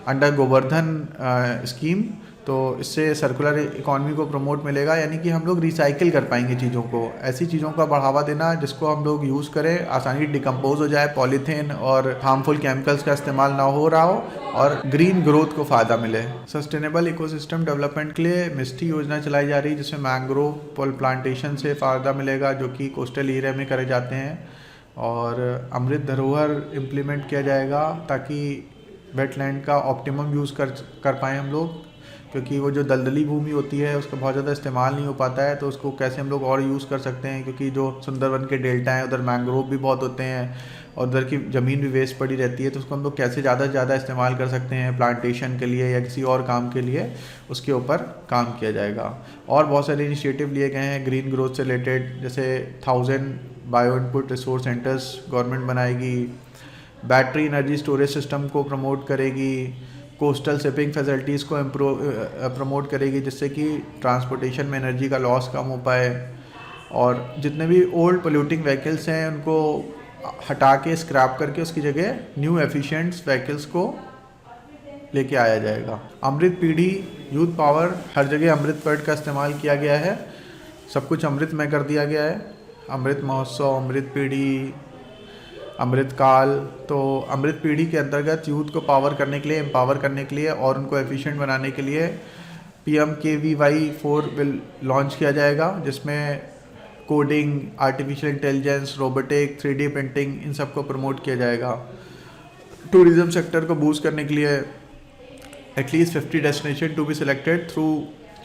S1: अंडर गोवर्धन स्कीम। तो इससे सर्कुलर इकॉनमी को प्रमोट मिलेगा, यानी कि हम लोग रिसाइकिल कर पाएंगे चीज़ों को। ऐसी चीज़ों का बढ़ावा देना जिसको हम लोग यूज़ करें, आसानी डिकम्पोज हो जाए, पॉलीथीन और हार्मफुल केमिकल्स का इस्तेमाल ना हो रहा हो और ग्रीन ग्रोथ को फ़ायदा मिले। सस्टेनेबल इकोसिस्टम डेवलपमेंट के लिए मिस्टी योजना चलाई जा रही है, जिसमें मैंग्रोव प्लांटेशन से फ़ायदा मिलेगा जो कि कोस्टल एरिया में करे जाते हैं। और अमृत धरोहर इम्प्लीमेंट किया जाएगा ताकि वेटलैंड का ऑप्टिमम यूज़ कर पाएँ हम लोग, क्योंकि वो जो दलदली भूमि होती है उसका बहुत ज़्यादा इस्तेमाल नहीं हो पाता है। तो उसको कैसे हम लोग और यूज़ कर सकते हैं, क्योंकि जो सुंदरवन के डेल्टा हैं उधर मैंग्रोव भी बहुत होते हैं और उधर की ज़मीन भी वेस्ट पड़ी रहती है। तो उसको हम लोग कैसे ज़्यादा से ज़्यादा इस्तेमाल कर सकते हैं प्लांटेशन के लिए या किसी और काम के लिए, उसके ऊपर काम किया जाएगा। और बहुत सारे इनिशिएटिव लिए गए हैं ग्रीन ग्रोथ से रिलेटेड, जैसे 1000 bio input resource centres government बनाएगी, बैटरी एनर्जी स्टोरेज सिस्टम को प्रमोट करेगी, कोस्टल शिपिंग फैसिलिटीज़ को प्रमोट करेगी जिससे कि ट्रांसपोर्टेशन में एनर्जी का लॉस कम हो पाए। और जितने भी ओल्ड पोल्यूटिंग व्हीकल्स हैं उनको हटा के, स्क्रैप करके उसकी जगह न्यू एफिशिएंट्स व्हीकल्स को लेके आया जाएगा। अमृत पीढ़ी, यूथ पावर, हर जगह अमृत वर्ड का इस्तेमाल किया गया है, सब कुछ अमृत में कर दिया गया है। अमृत महोत्सव, अमृत पीढ़ी, अमृत काल। तो अमृत पीढ़ी के अंतर्गत यूथ को पावर करने के लिए, एम्पावर करने के लिए और उनको एफिशिएंट बनाने के लिए PMKVY 4 विल लॉन्च किया जाएगा, जिसमें coding, artificial intelligence, robotic, 3D printing, इन सब को प्रमोट किया जाएगा। टूरिज्म सेक्टर को बूस्ट करने के लिए at least 50 destination to be selected through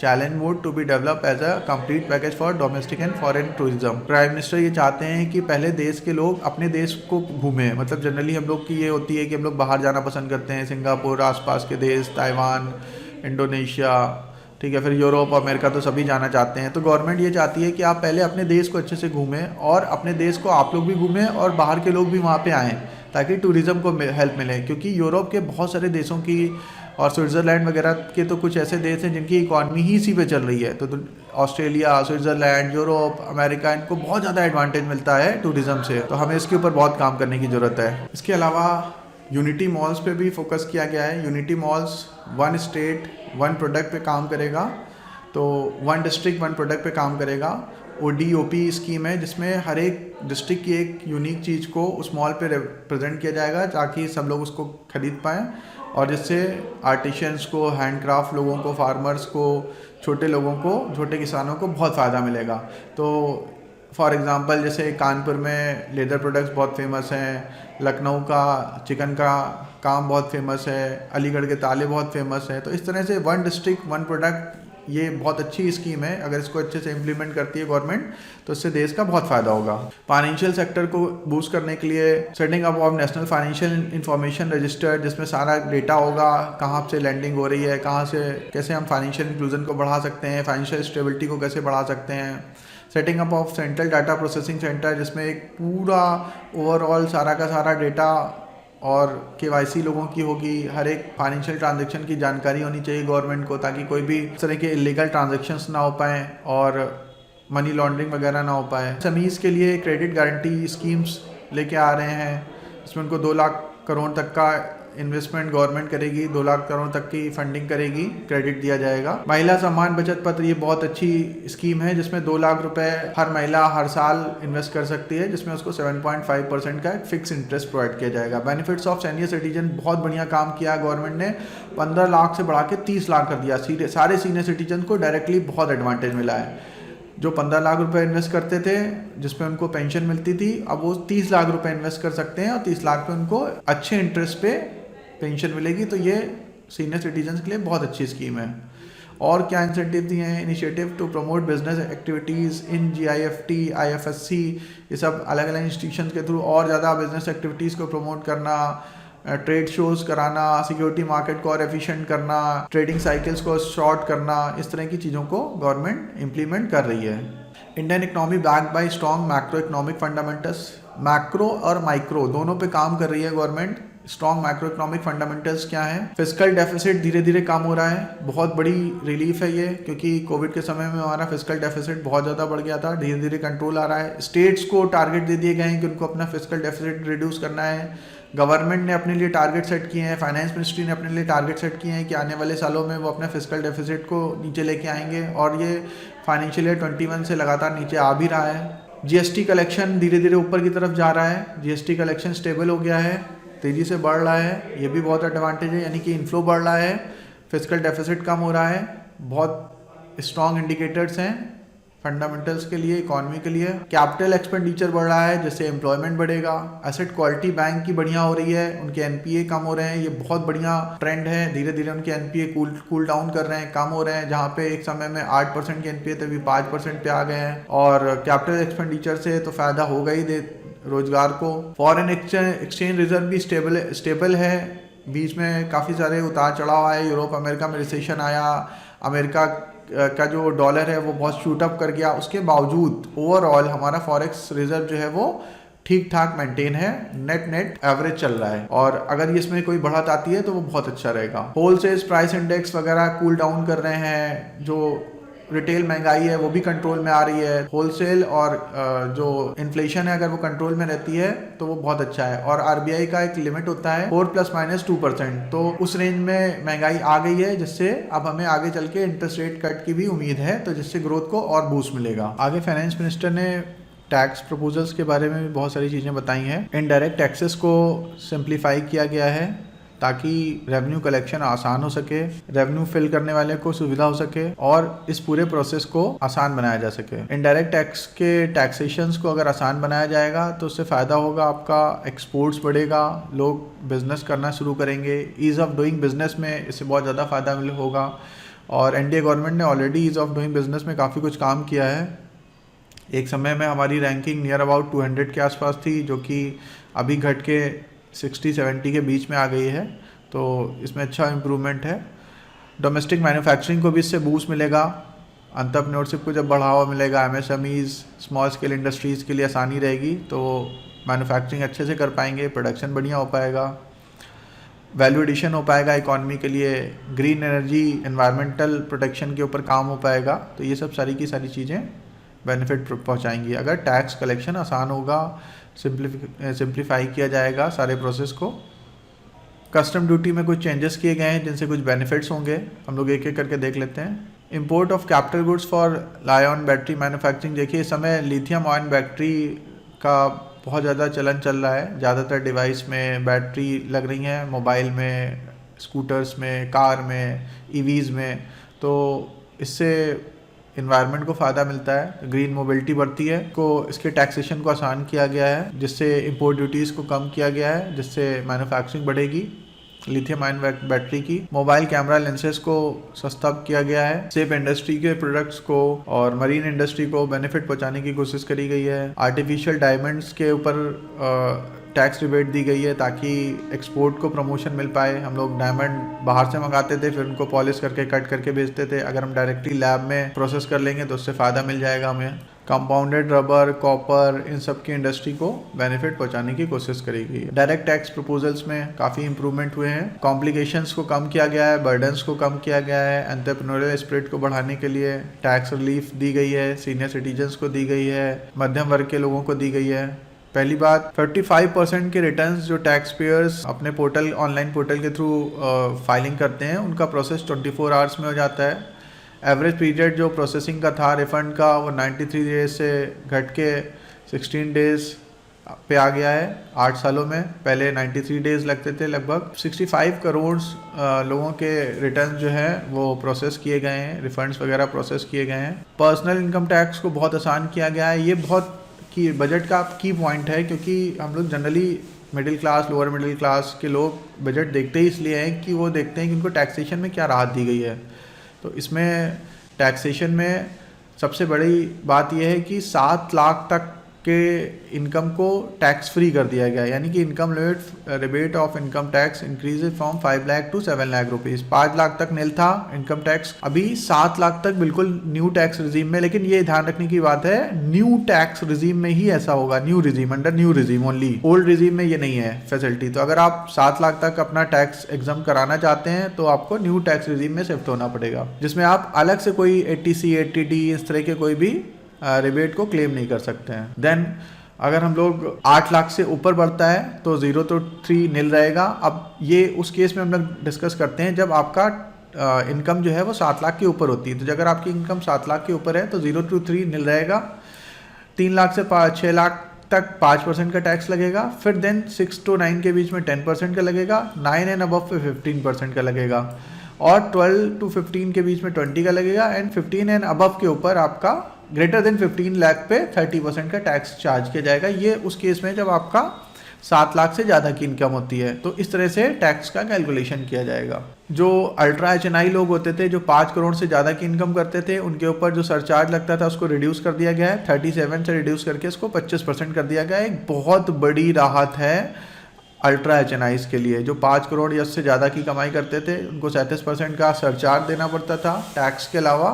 S1: challenge mode to be develop as a complete package for domestic and foreign tourism. Prime minister ये चाहते हैं कि पहले देश के लोग अपने देश को घूमें। मतलब जनरली हम लोग की ये होती है कि हम लोग बाहर जाना पसंद करते हैं, सिंगापुर, आसपास के देश, ताइवान, इंडोनेशिया, ठीक है, फिर यूरोप, अमेरिका, तो सभी जाना चाहते हैं। तो गवर्नमेंट ये चाहती है कि आप पहले अपने देश को अच्छे से घूमें और अपने देश को आप लोग भी घूमें और बाहर के लोग भी वहाँ पे आएँ, ताकि टूरिज़्म को हेल्प मिले। क्योंकि यूरोप के बहुत सारे देशों की और स्विट्ज़रलैंड वगैरह के तो कुछ ऐसे देश हैं जिनकी इकॉनमी ही इसी पे चल रही है। तो ऑस्ट्रेलिया, स्विट्ज़रलैंड, यूरोप, अमेरिका, इनको बहुत ज़्यादा एडवांटेज मिलता है टूरिज़्म से। तो हमें इसके ऊपर बहुत काम करने की ज़रूरत है। इसके अलावा यूनिटी मॉल्स पे भी फोकस किया गया है। यूनिटी मॉल्स 1 स्टेट 1 प्रोडक्ट पे काम करेगा, तो 1 डिस्ट्रिक्ट 1 प्रोडक्ट पे काम करेगा। ODOP स्कीम है, जिसमें हर एक डिस्ट्रिक्ट की एक यूनिक चीज़ को उस मॉल पे रिप्रेजेंट किया जाएगा ताकि सब लोग उसको खरीद पाएँ, और जिससे आर्टिशियंस को, हैंडक्राफ्ट लोगों को, फार्मर्स को, छोटे लोगों को, छोटे किसानों को बहुत फ़ायदा मिलेगा। तो फॉर एग्ज़ाम्पल जैसे कानपुर में लेदर प्रोडक्ट्स बहुत फेमस हैं, लखनऊ का चिकन का काम बहुत फेमस है, अलीगढ़ के ताले बहुत फेमस हैं। तो इस तरह से 1 डिस्ट्रिक्ट 1 प्रोडक्ट, ये बहुत अच्छी स्कीम है। अगर इसको अच्छे से इम्प्लीमेंट करती है गवर्नमेंट तो इससे देश का बहुत फ़ायदा होगा। फाइनेंशियल सेक्टर को बूस्ट करने के लिए setting up of national financial information register, जिसमें सारा डेटा होगा, कहाँ से लैंडिंग हो रही है, कहाँ से कैसे हम फाइनेंशियल इंक्लूजन को बढ़ा सकते हैं, फाइनेंशियल स्टेबिलिटी को कैसे बढ़ा सकते हैं। Setting up of central data processing centre, जिसमें एक पूरा ओवरऑल सारा का सारा डेटा और KYC लोगों की होगी। हर एक फाइनेंशियल ट्रांजैक्शन की जानकारी होनी चाहिए गवर्नमेंट को, ताकि कोई भी इस तरह के इलीगल ट्रांजैक्शंस ना हो पाएँ और मनी लॉन्ड्रिंग वगैरह ना हो पाए। SMEs के लिए क्रेडिट गारंटी स्कीम्स लेके आ रहे हैं, इसमें उनको 2 लाख करोड़ तक का इन्वेस्टमेंट गवर्नमेंट करेगी, 2 लाख करोड़ तक की फंडिंग करेगी, क्रेडिट दिया जाएगा। महिला सम्मान बचत पत्र, ये बहुत अच्छी स्कीम है, जिसमें 2 लाख रुपए हर महिला हर साल इन्वेस्ट कर सकती है, जिसमें उसको 7.5% का फिक्स इंटरेस्ट प्रोवाइड किया जाएगा। बेनिफिट्स ऑफ सीनियर सिटीजन, बहुत बढ़िया काम किया गवर्नमेंट ने, 15 लाख से बढ़ा के 30 लाख कर दिया। सारे सीनियर सिटीजन को डायरेक्टली बहुत एडवांटेज मिला है। जो 15 लाख रुपए इन्वेस्ट करते थे जिसमें उनको पेंशन मिलती थी, अब वो 30 लाख रुपए इन्वेस्ट कर सकते हैं और 30 लाख पे उनको अच्छे इंटरेस्ट पे पेंशन मिलेगी। तो ये सीनियर सिटीजन्स के लिए बहुत अच्छी स्कीम है। और क्या इंसेंटिव दिए हैं? Initiative to promote business activities in GIFT, IFSC, ये सब अलग अलग इंस्टीट्यूशन के थ्रू और ज़्यादा बिजनेस एक्टिविटीज़ को प्रमोट करना, ट्रेड शोज़ कराना, सिक्योरिटी मार्केट को और एफिशिएंट करना, ट्रेडिंग साइकिल्स को शॉर्ट करना, इस तरह की चीज़ों को गवर्नमेंट इम्प्लीमेंट कर रही है। Indian economy backed by strong macro economic fundamentals, macro और माइक्रो दोनों पे काम कर रही है government. Strong macro economic fundamentals क्या है? फिस्कल डेफिसिट धीरे धीरे कम हो रहा है, बहुत बड़ी रिलीफ है ये, क्योंकि कोविड के समय में हमारा फिस्कल डेफिसिट बहुत ज़्यादा बढ़ गया था, धीरे धीरे कंट्रोल आ रहा है। स्टेट्स को टारगेट दे दिए गए हैं कि उनको अपना फिस्कल डेफिसिट रिड्यूस करना है। गवर्नमेंट ने अपने लिए टारगेट सेट किए हैं, फाइनेंस मिनिस्ट्री ने अपने लिए टारगेट सेट किए हैं कि आने वाले सालों में वो अपने फिस्कल डेफिसिट को नीचे लेके आएंगे, और ये फाइनेंशियल ईयर 21 से लगातार नीचे आ भी रहा है। GST कलेक्शन धीरे धीरे ऊपर की तरफ जा रहा है, GST कलेक्शन स्टेबल हो गया है, तेज़ी से बढ़ रहा है, ये भी बहुत एडवांटेज है, यानी कि इन्फ्लो बढ़ रहा है, फिस्कल डेफिसिट कम हो रहा है। बहुत स्ट्रॉन्ग इंडिकेटर्स हैं फंडामेंटल्स के लिए, इकॉनमी के लिए। कैपिटल एक्सपेंडिचर बढ़ रहा है जिससे एम्प्लॉयमेंट बढ़ेगा। एसेट क्वालिटी बैंक की बढ़िया हो रही है, उनके NPA कम हो रहे हैं, ये बहुत बढ़िया ट्रेंड है। धीरे धीरे उनके NPA कूल डाउन कर रहे हैं, कम हो रहे हैं, जहाँ पे एक समय में 8% के NPA थे, अभी 5% पे आ गए हैं। और कैपिटल एक्सपेंडिचर से तो फ़ायदा होगा ही रोजगार को। फॉरेन एक्सचेंज रिजर्व भी स्टेबल है, बीच में काफ़ी सारे उतार चढ़ाव आए, यूरोप अमेरिका में रिसेशन आया, अमेरिका का जो डॉलर है वो बहुत शूट अप कर गया, उसके बावजूद ओवरऑल हमारा फॉरेक्स रिजर्व जो है वो ठीक ठाक मेंटेन है, नेट एवरेज चल रहा है। और अगर इसमें कोई बढ़त आती है तो वो बहुत अच्छा रहेगा। होलसेल प्राइस इंडेक्स वगैरह कूल डाउन कर रहे हैं, जो रिटेल महंगाई है वो भी कंट्रोल में आ रही है। होलसेल और जो इन्फ्लेशन है अगर वो कंट्रोल में रहती है तो वो बहुत अच्छा है। और RBI का एक लिमिट होता है 4 ± 2%, तो उस रेंज में महंगाई आ गई है, जिससे अब हमें आगे चल के इंटरेस्ट रेट कट की भी उम्मीद है, तो जिससे ग्रोथ को और बूस्ट मिलेगा। आगे फाइनेंस मिनिस्टर ने टैक्स प्रपोजल्स के बारे में भी बहुत सारी चीज़ें बताई हैं। इनडायरेक्ट टैक्सेस को सिंप्लीफाई किया गया है ताकि रेवेन्यू कलेक्शन आसान हो सके, रेवेन्यू फिल करने वाले को सुविधा हो सके और इस पूरे प्रोसेस को आसान बनाया जा सके। इनडायरेक्ट टैक्स के टैक्सेशंस को अगर आसान बनाया जाएगा तो उससे फ़ायदा होगा, आपका एक्सपोर्ट्स बढ़ेगा, लोग बिजनेस करना शुरू करेंगे, ईज़ ऑफ डूइंग बिजनेस में इससे बहुत ज़्यादा फ़ायदा होगा। और NDA गवर्नमेंट ने already ease of doing business में काफ़ी कुछ काम किया है। एक समय में हमारी रैंकिंग नियर अबाउट 200 के आसपास थी, जो कि अभी घट के 60-70 के बीच में आ गई है, तो इसमें अच्छा इम्प्रूवमेंट है। डोमेस्टिक मैन्युफैक्चरिंग को भी इससे बूस्ट मिलेगा, एंटरप्रेन्योरशिप को जब बढ़ावा मिलेगा, MSMEs स्मॉल स्केल इंडस्ट्रीज़ के लिए आसानी रहेगी, तो मैन्युफैक्चरिंग अच्छे से कर पाएंगे, प्रोडक्शन बढ़िया हो पाएगा, वैल्यू एडिशन हो पाएगा इकॉनमी के लिए, ग्रीन एनर्जी, एनवायरमेंटल प्रोटेक्शन के ऊपर काम हो पाएगा। तो ये सब सारी की सारी चीज़ें बेनिफिट पहुंचाएंगी अगर टैक्स कलेक्शन आसान होगा, सिंप्लीफाई किया जाएगा सारे प्रोसेस को। कस्टम ड्यूटी में कुछ चेंजेस किए गए हैं जिनसे कुछ बेनिफिट्स होंगे, हम लोग एक एक करके देख लेते हैं। Import of capital goods for lion battery manufacturing, देखिए इस समय लिथियम आयन बैटरी का बहुत ज़्यादा चलन चल रहा है, ज़्यादातर डिवाइस में बैटरी लग रही हैं, मोबाइल में, स्कूटर्स में, कार में, EVs में, तो इससे इन्वायरमेंट को फ़ायदा मिलता है, ग्रीन मोबिलिटी बढ़ती है। को इसके टैक्सेशन को आसान किया गया है, जिससे इंपोर्ट ड्यूटीज़ को कम किया गया है, जिससे मैन्युफैक्चरिंग बढ़ेगी लिथियम आयन बैटरी की। मोबाइल कैमरा लेंसेज को सस्ता किया गया है। सेफ इंडस्ट्री के प्रोडक्ट्स को और मरीन इंडस्ट्री को बेनिफिट पहुंचाने की कोशिश करी गई है। आर्टिफिशियल डायमंड्स के ऊपर टैक्स रिबेट दी गई है ताकि एक्सपोर्ट को प्रमोशन मिल पाए। हम लोग डायमंड बाहर से मंगाते थे, फिर उनको पॉलिश करके कट करके बेचते थे, अगर हम डायरेक्टली लैब में प्रोसेस कर लेंगे तो उससे फ़ायदा मिल जाएगा हमें। कंपाउंडेड रबर, कॉपर, इन सब की इंडस्ट्री को बेनिफिट पहुंचाने की कोशिश करी गई है। डायरेक्ट टैक्स प्रपोजल्स में काफ़ी इंप्रूवमेंट हुए हैं, कॉम्प्लिकेशंस को कम किया गया है, बर्डन्स को कम किया गया है, एंटरप्रेन्योरियल स्पिरिट को बढ़ाने के लिए टैक्स रिलीफ दी गई है, सीनियर सिटीजन्स को दी गई है, मध्यम वर्ग के लोगों को दी गई है। पहली बात, 35% के रिटर्न्स जो टैक्स पेयर्स अपने पोर्टल, ऑनलाइन पोर्टल के थ्रू फाइलिंग करते हैं, उनका प्रोसेस 24 आवर्स में हो जाता है। एवरेज पीरियड जो प्रोसेसिंग का था रिफंड का, वो 93 डेज से घट के 16 डेज पे आ गया है 8 सालों में। पहले 93 डेज लगते थे। लगभग 65 करोड़ लोगों के रिटर्न जो है वो प्रोसेस किए गए हैं, रिफंड्स वगैरह प्रोसेस किए गए हैं। पर्सनल इनकम टैक्स को बहुत आसान किया गया है। ये बहुत की बजट का की पॉइंट है, क्योंकि हम लोग generally middle class, lower middle class के लोग बजट देखते ही इसलिए हैं कि वो देखते हैं कि उनको टैक्सेशन में क्या राहत दी गई है। तो इसमें टैक्सेशन में सबसे बड़ी बात यह है कि 7 लाख तक के इनकम को टैक्स फ्री कर दिया गया है, यानी कि income limit rebate of income tax increase from 5 lakh to 7 lakh rupees. 5 lakh तक नील था इनकम टैक्स, अभी 7 लाख तक बिल्कुल न्यू टैक्स रिजीम में। लेकिन ये ध्यान रखने की बात है, न्यू टैक्स रिजीम में ही ऐसा होगा, new regime, under new regime only. Old regime में ये नहीं है फैसिलिटी। तो अगर आप 7 लाख तक अपना टैक्स एग्जाम कराना चाहते हैं तो आपको न्यू टैक्स रिजीम में शिफ्ट होना पड़ेगा, जिसमें आप अलग से कोई 80C 80D इस तरह के कोई भी रिबेट को क्लेम नहीं कर सकते हैं। देन अगर हम लोग 8 लाख से ऊपर बढ़ता है तो 0 to 3 नील रहेगा। अब ये उस केस में हम लोग डिस्कस करते हैं जब आपका इनकम जो है वो 7 लाख के ऊपर होती है। तो अगर आपकी इनकम 7 लाख के ऊपर है तो 0 to 3 नील रहेगा। 3 लाख से 6 लाख तक 5% का टैक्स लगेगा। फिर देन 6 to 9 के बीच में 10% का लगेगा। 9 एंड अबव पे 15% का लगेगा, और 12 to 15 के बीच में 20 का लगेगा, एंड 15 एंड अबव के ऊपर आपका ग्रेटर देन 15 लाख पे 30% का टैक्स चार्ज किया जाएगा। ये उस केस में जब आपका 7 लाख से ज़्यादा की इनकम होती है। तो इस तरह से टैक्स का कैलकुलेशन किया जाएगा। जो अल्ट्रा HNI लोग होते थे, जो 5 करोड़ से ज़्यादा की इनकम करते थे, उनके ऊपर जो सरचार्ज लगता था उसको रिड्यूस कर दिया गया है। 37 से रिड्यूस करके इसको 25% कर दिया गया है। एक बहुत बड़ी राहत है अल्ट्रा HNIs के लिए। जो 5 करोड़ या उससे ज़्यादा की कमाई करते थे उनको 37% का सरचार्ज देना पड़ता था टैक्स के अलावा,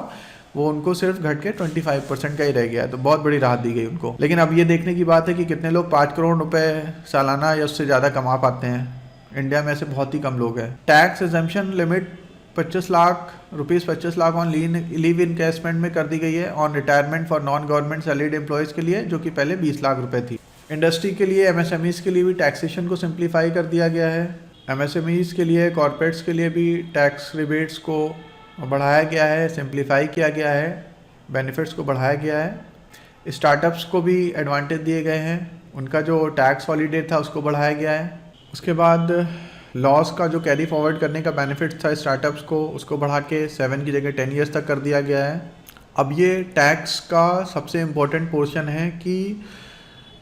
S1: वो उनको सिर्फ घट के 25% का ही रह गया। तो बहुत बड़ी राहत दी गई उनको। लेकिन अब ये देखने की बात है कि कितने लोग 5 करोड़ रुपए सालाना या उससे ज़्यादा कमा पाते हैं। इंडिया में ऐसे बहुत ही कम लोग हैं। Tax exemption limit 25 lakh rupees 25 lakh on leave encasement में कर दी गई है on retirement for non government salaried employees के लिए, जो कि पहले 20 लाख रुपए थी। इंडस्ट्री के लिए, MSMEs के लिए भी टैक्सेशन को सिंप्लीफाई कर दिया गया है। MSMEs के लिए, कॉर्पोरेट्स के लिए भी टैक्स रिबेट्स को बढ़ाया गया है, सिंप्लीफाई किया गया है, बेनिफिट्स को बढ़ाया गया है। स्टार्टअप्स को भी एडवांटेज दिए गए हैं, उनका जो टैक्स हॉलीडे था उसको बढ़ाया गया है। उसके बाद लॉस का जो कैरी फॉरवर्ड करने का बेनिफिट था स्टार्टअप्स को, उसको बढ़ा के 7 की जगह 10 ईयर्स तक कर दिया गया है। अब ये टैक्स का सबसे इम्पोर्टेंट पोर्शन है कि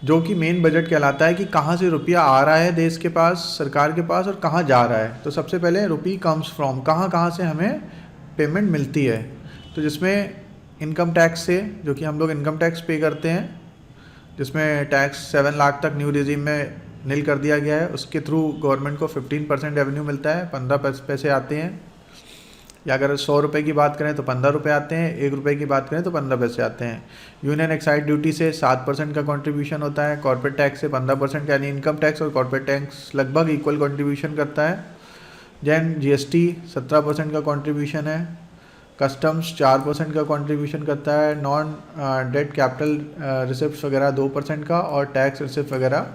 S1: जो कि मेन बजट कहलाता है कि कहाँ से रुपया आ रहा है देश के पास, सरकार के पास, और कहाँ जा रहा है। तो सबसे पहले रुपी कम्स फ्रॉम, कहाँ से हमें पेमेंट मिलती है। तो जिसमें इनकम टैक्स से, जो कि हम लोग इनकम टैक्स पे करते हैं, जिसमें टैक्स 7 लाख तक न्यू रिजीम में नील कर दिया गया है, उसके थ्रू गवर्नमेंट को 15% रेवेन्यू मिलता है, 15 पैसे आते हैं। या अगर 100 रुपये की बात करें तो 15 रुपये आते हैं, 1 रुपये की बात करें तो 15 पैसे आते हैं। यूनियन एक्साइज ड्यूटी से 7% का कंट्रीब्यूशन होता है, कॉर्पोरेट टैक्स से 15% का, यानी इनकम टैक्स और कॉर्पोरेट टैक्स लगभग इक्वल कंट्रीब्यूशन करता है। जैन GST 17% का कंट्रीब्यूशन है, कस्टम्स 4% का कंट्रीब्यूशन करता है, नॉन डेट कैपिटल रिसिप्ट वगैरह 2% का, और टैक्स रिसिप्ट वगैरह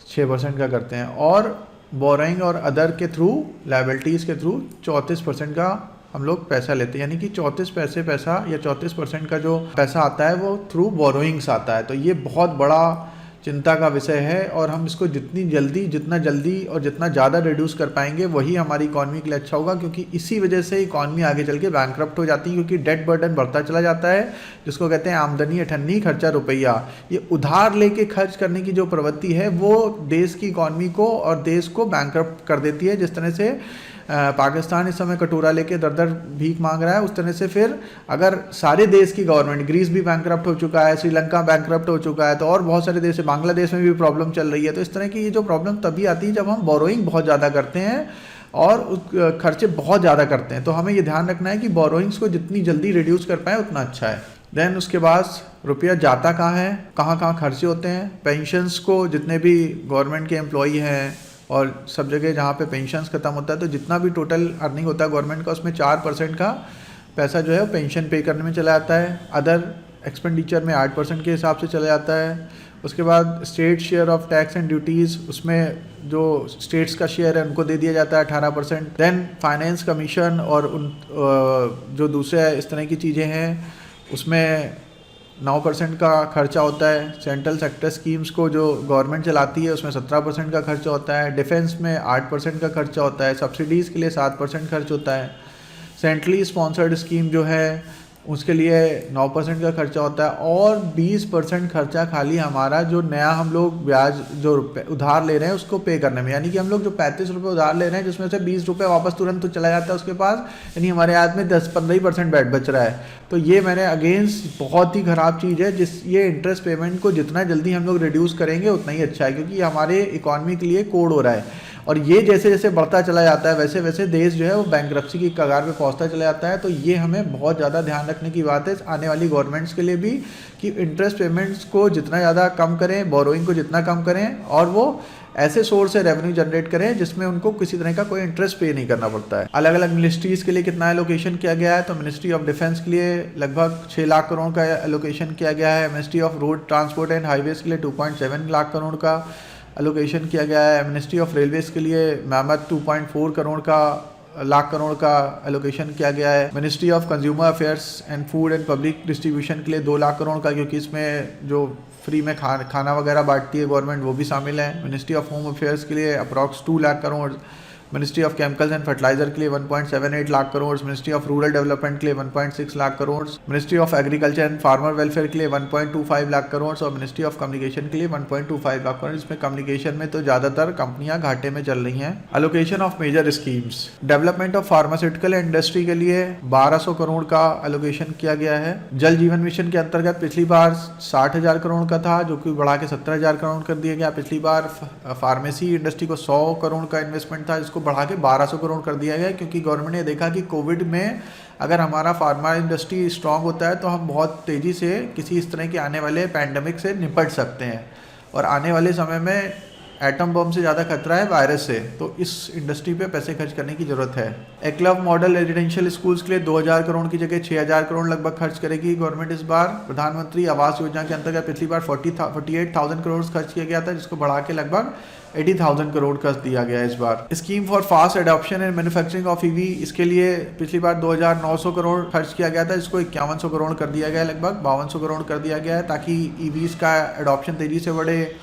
S1: 6% का करते हैं। और बोरोइंग और अदर के थ्रू, लायबिलिटीज़ के थ्रू 34% का हम लोग पैसा लेते हैं, यानी कि 34 पैसा या 34% का जो पैसा आता है वो थ्रू बोरोइंग्स आता है। तो ये बहुत बड़ा चिंता का विषय है, और हम इसको जितना जल्दी और जितना ज़्यादा रिड्यूस कर पाएंगे वही हमारी इकॉनमी के लिए अच्छा होगा, क्योंकि इसी वजह से इकॉनमी आगे चल के बैंकरप्ट हो जाती है, क्योंकि डेट बर्डन बढ़ता चला जाता है, जिसको कहते हैं आमदनी अठन्नी खर्चा रुपया। ये उधार लेके खर्च करने की जो प्रवृत्ति है वो देश की इकॉनमी को और देश को बैंकरप्ट कर देती है। जिस तरह से पाकिस्तान इस समय कटोरा लेके दर दर भीख मांग रहा है, उस तरह से फिर अगर सारे देश की गवर्नमेंट, ग्रीस भी बैंकरप्ट हो चुका है, श्रीलंका बैंकरप्ट हो चुका है, तो और बहुत सारे देश, बांग्लादेश में भी प्रॉब्लम चल रही है। तो इस तरह की ये जो प्रॉब्लम तभी आती है जब हम बोरोइंग बहुत ज़्यादा करते हैं और खर्चे बहुत ज़्यादा करते हैं। तो हमें ये ध्यान रखना है कि बोरोइंग्स को जितनी जल्दी रिड्यूस कर पाए उतना अच्छा है। देन उसके बाद रुपया जाता कहाँ है, कहाँ खर्चे होते हैं। पेंशन्स को, जितने भी गवर्नमेंट के एम्प्लॉई हैं और सब जगह जहाँ पे पेंशन्स खत्म होता है, तो जितना भी टोटल अर्निंग होता है गवर्नमेंट का, उसमें 4% का पैसा जो है वो पेंशन पे करने में चला जाता है। अदर एक्सपेंडिचर में 8% के हिसाब से चला जाता है। उसके बाद state share of tax and duties, उसमें जो स्टेट्स का शेयर है उनको दे दिया जाता है 18%। देन फाइनेंस कमीशन और उन जो दूसरे इस तरह की चीज़ें हैं उसमें 9% का खर्चा होता है। सेंट्रल सेक्टर स्कीम्स को जो गवर्नमेंट चलाती है उसमें 17% का खर्चा होता है। डिफेंस में 8% का खर्चा होता है। सब्सिडीज़ के लिए 7% खर्च होता है। सेंट्रली स्पॉन्सर्ड स्कीम जो है उसके लिए 9% का खर्चा होता है और 20% खर्चा खाली हमारा जो नया हम लोग ब्याज जो उधार ले रहे हैं उसको पे करने में, यानी कि हम लोग जो 35 रुपये उधार ले रहे हैं जिसमें से 20 रुपये वापस तुरंत तो चला जाता है उसके पास, यानी हमारे हाथ में 10-15% बैठ बच रहा है। तो ये मैंने अगेंस्ट बहुत ही ख़राब चीज़ है। ये इंटरेस्ट पेमेंट को जितना जल्दी हम लोग रिड्यूस करेंगे उतना ही अच्छा है, क्योंकि हमारे इकॉनमी के लिए कोड हो रहा है और ये जैसे जैसे बढ़ता चला जाता है वैसे वैसे देश जो है वो बैंकरप्सी की कगार पे पहुंचता चला जाता है। तो ये हमें बहुत ज़्यादा ध्यान रखने की बात है आने वाली गवर्नमेंट्स के लिए भी, कि इंटरेस्ट पेमेंट्स को जितना ज़्यादा कम करें, बोरोइंग को जितना कम करें और वो ऐसे सोर्स से रेवेन्यू जनरेट करें जिसमें उनको किसी तरह का कोई इंटरेस्ट पे नहीं करना पड़ता है। अलग अलग मिनिस्ट्रीज़ के लिए कितना एलोकेशन किया गया है, तो मिनिस्ट्री ऑफ डिफेंस के लिए लगभग 6 लाख करोड़ का एलोकेशन किया गया है। Ministry of road transport and highways के लिए 2.7 लाख करोड़ का एलोकेशन किया गया है। मिनिस्ट्री ऑफ रेलवेज़ के लिए मैमत 2.4 लाख करोड़ का एलोकेशन किया गया है। Ministry of consumer affairs and food and public distribution के लिए 2 लाख करोड़ का, क्योंकि इसमें जो फ्री में खाना वगैरह बांटती है गवर्नमेंट वो भी शामिल है। मिनिस्ट्री ऑफ होम अफेयर्स के लिए approx 2 lakh crore. Ministry of chemicals and fertiliser के लिए 1.78 lakh crore. Ministry of rural development के लिए 1.6 lakh crore. Ministry of agriculture and farmer welfare के लिए 1.25 लाख करोड़ और मिनिस्ट्री ऑफ कम्युनिकेशन के लिए 1.25 लाख करोड़। इसमें कम्युनिकेशन में तो ज़्यादातर कंपनियां घाटे में चल रही हैं। Allocation of major schemes, development of pharmaceutical industry के लिए 1200 करोड़ का एलोकेशन किया गया है। जल जीवन मिशन के अंतर्गत पिछली बार 60,000 करोड़ का था, जो कि बढ़ा के 17,000 करोड़ कर दिया गया। पिछली बार फार्मेसी इंडस्ट्री को 100 करोड़ का इन्वेस्टमेंट था, बढ़ा के 1200 करोड़ कर दिया गया, क्योंकि गवर्नमेंट ने देखा कि कोविड में अगर हमारा फार्मा इंडस्ट्री स्ट्रांग होता है तो हम बहुत तेज़ी से किसी इस तरह के आने वाले पैंडमिक से निपट सकते हैं। और आने वाले समय में एटम बम से ज़्यादा खतरा है वायरस से, तो इस इंडस्ट्री पे पैसे खर्च करने की ज़रूरत है। एकलव मॉडल रेजिडेंशियल स्कूल्स के लिए 2000 करोड़ की जगह 6000 करोड़ लगभग खर्च करेगी गवर्नमेंट इस बार। प्रधानमंत्री आवास योजना के अंतर्गत पिछली बार 48,000 करोड़ खर्च किया गया था, जिसको बढ़ा के लगभग 80,000 करोड़ का दिया गया है इस बार। Scheme for fast adoption and manufacturing of EV, इसके लिए पिछली बार 2900 करोड़ खर्च किया गया था, इसको 5100 करोड़ कर दिया गया है, लगभग 5200 करोड़ कर दिया गया है, ताकि ईवीज का एडॉप्शन तेजी से बढ़े,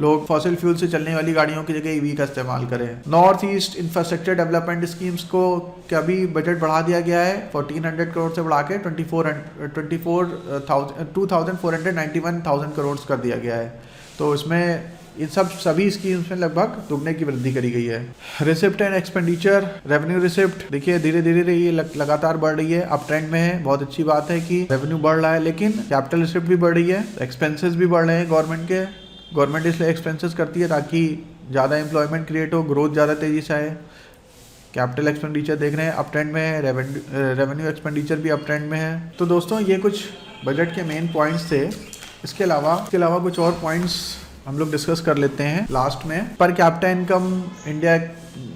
S1: लोग फॉसिल फ्यूल से चलने वाली गाड़ियों की जगह ईवी का इस्तेमाल करें। North east infrastructure development schemes को का भी बजट बढ़ा दिया गया है, 1400 करोड़ से बढ़ा के 2,491,000 करोड़ कर दिया गया है। तो इसमें इन सभी स्कीम्स में लगभग दुगने की वृद्धि करी गई है। Receipt and expenditure, revenue receipt देखिए धीरे धीरे ये लगातार बढ़ रही है, अप ट्रेंड में है। बहुत अच्छी बात है कि रेवेन्यू बढ़ रहा है, लेकिन कैपिटल रिसिप्ट भी बढ़ रही है, एक्सपेंसेस भी बढ़ रहे हैं गवर्नमेंट के। गवर्नमेंट इसलिए एक्सपेंसेस करती है ताकि ज़्यादा एम्प्लॉयमेंट क्रिएट हो, ग्रोथ ज़्यादा तेज़ी से आए। कैपिटल एक्सपेंडिचर देख रहे हैं अप ट्रेंड में है, रेवेन्यू एक्सपेंडिचर भी अप ट्रेंड में है। तो दोस्तों ये कुछ बजट के मेन पॉइंट्स थे। इसके अलावा कुछ और पॉइंट्स हम लोग डिस्कस कर लेते हैं लास्ट में। पर कैपिटा इनकम इंडिया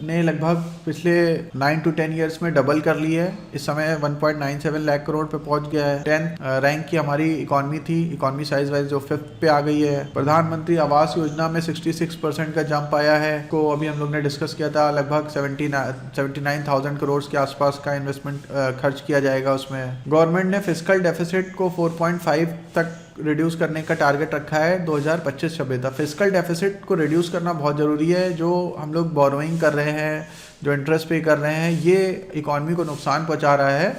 S1: ने लगभग पिछले 9 to 10 ईयर्स में डबल कर ली है, इस समय 1.97 लाख करोड़ पे पहुंच गया है। 10th रैंक की हमारी इकॉनमी थी, इकॉनमी साइज वाइज जो 5th पे आ गई है। प्रधानमंत्री आवास योजना में 66% का जंप आया है, को अभी हम लोग ने डिस्कस किया था। लगभग 79,000 करोड़ के आसपास का इन्वेस्टमेंट खर्च किया जाएगा उसमें। गवर्नमेंट ने फिस्कल डेफिसिट को 4.5 तक रिड्यूस करने का टारगेट रखा है 2025-26 तक। फिस्कल डेफिसिट को रिड्यूस करना बहुत ज़रूरी है। जो हम लोग बोरोइंग कर रहे हैं, जो इंटरेस्ट पे कर रहे हैं, ये इकॉनमी को नुकसान पहुंचा रहा है।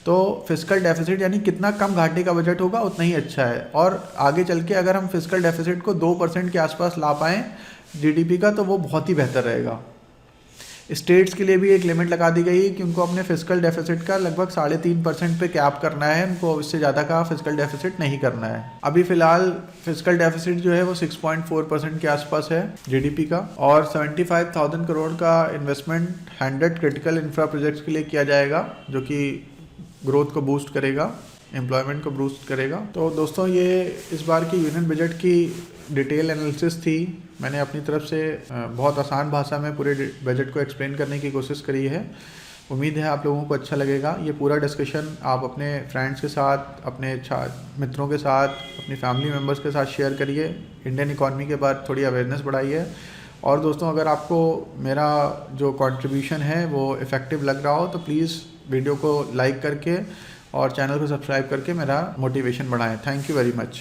S1: तो फिस्कल डेफिसिट यानी कितना कम घाटे का बजट होगा उतना ही अच्छा है। और आगे चल के अगर हम फिस्कल डेफिसिट को 2% के आसपास ला पाएँ जीडीपी का, तो वो बहुत ही बेहतर रहेगा। स्टेट्स के लिए भी एक लिमिट लगा दी गई कि उनको अपने फिस्कल डेफिसिट का लगभग 3.5% पे कैप करना है, उनको इससे ज़्यादा का फिस्कल डेफिसिट नहीं करना है। अभी फिलहाल फिस्कल डेफिसिट जो है वो 6.4% के आसपास है जीडीपी का। और 75,000 करोड़ का इन्वेस्टमेंट 100 क्रिटिकल इंफ्रा प्रोजेक्ट्स के लिए किया जाएगा, जो कि ग्रोथ को बूस्ट करेगा, एम्प्लॉयमेंट को बूस्ट करेगा। तो दोस्तों ये इस बार की यूनियन बजट की डिटेल एनालिसिस थी। मैंने अपनी तरफ से बहुत आसान भाषा में पूरे बजट को एक्सप्लेन करने की कोशिश करी है। उम्मीद है आप लोगों को अच्छा लगेगा। ये पूरा डिस्कशन आप अपने फ्रेंड्स के साथ, अपने मित्रों के साथ, अपनी फैमिली मेम्बर्स के साथ शेयर करिए। इंडियन इकॉनमी के बाद थोड़ी अवेयरनेस बढ़ाइए। और दोस्तों अगर आपको मेरा जो कंट्रीब्यूशन है वो इफ़ेक्टिव लग रहा हो तो प्लीज़ वीडियो को लाइक करके और चैनल को सब्सक्राइब करके मेरा मोटिवेशन बढ़ाएं। Thank you very much.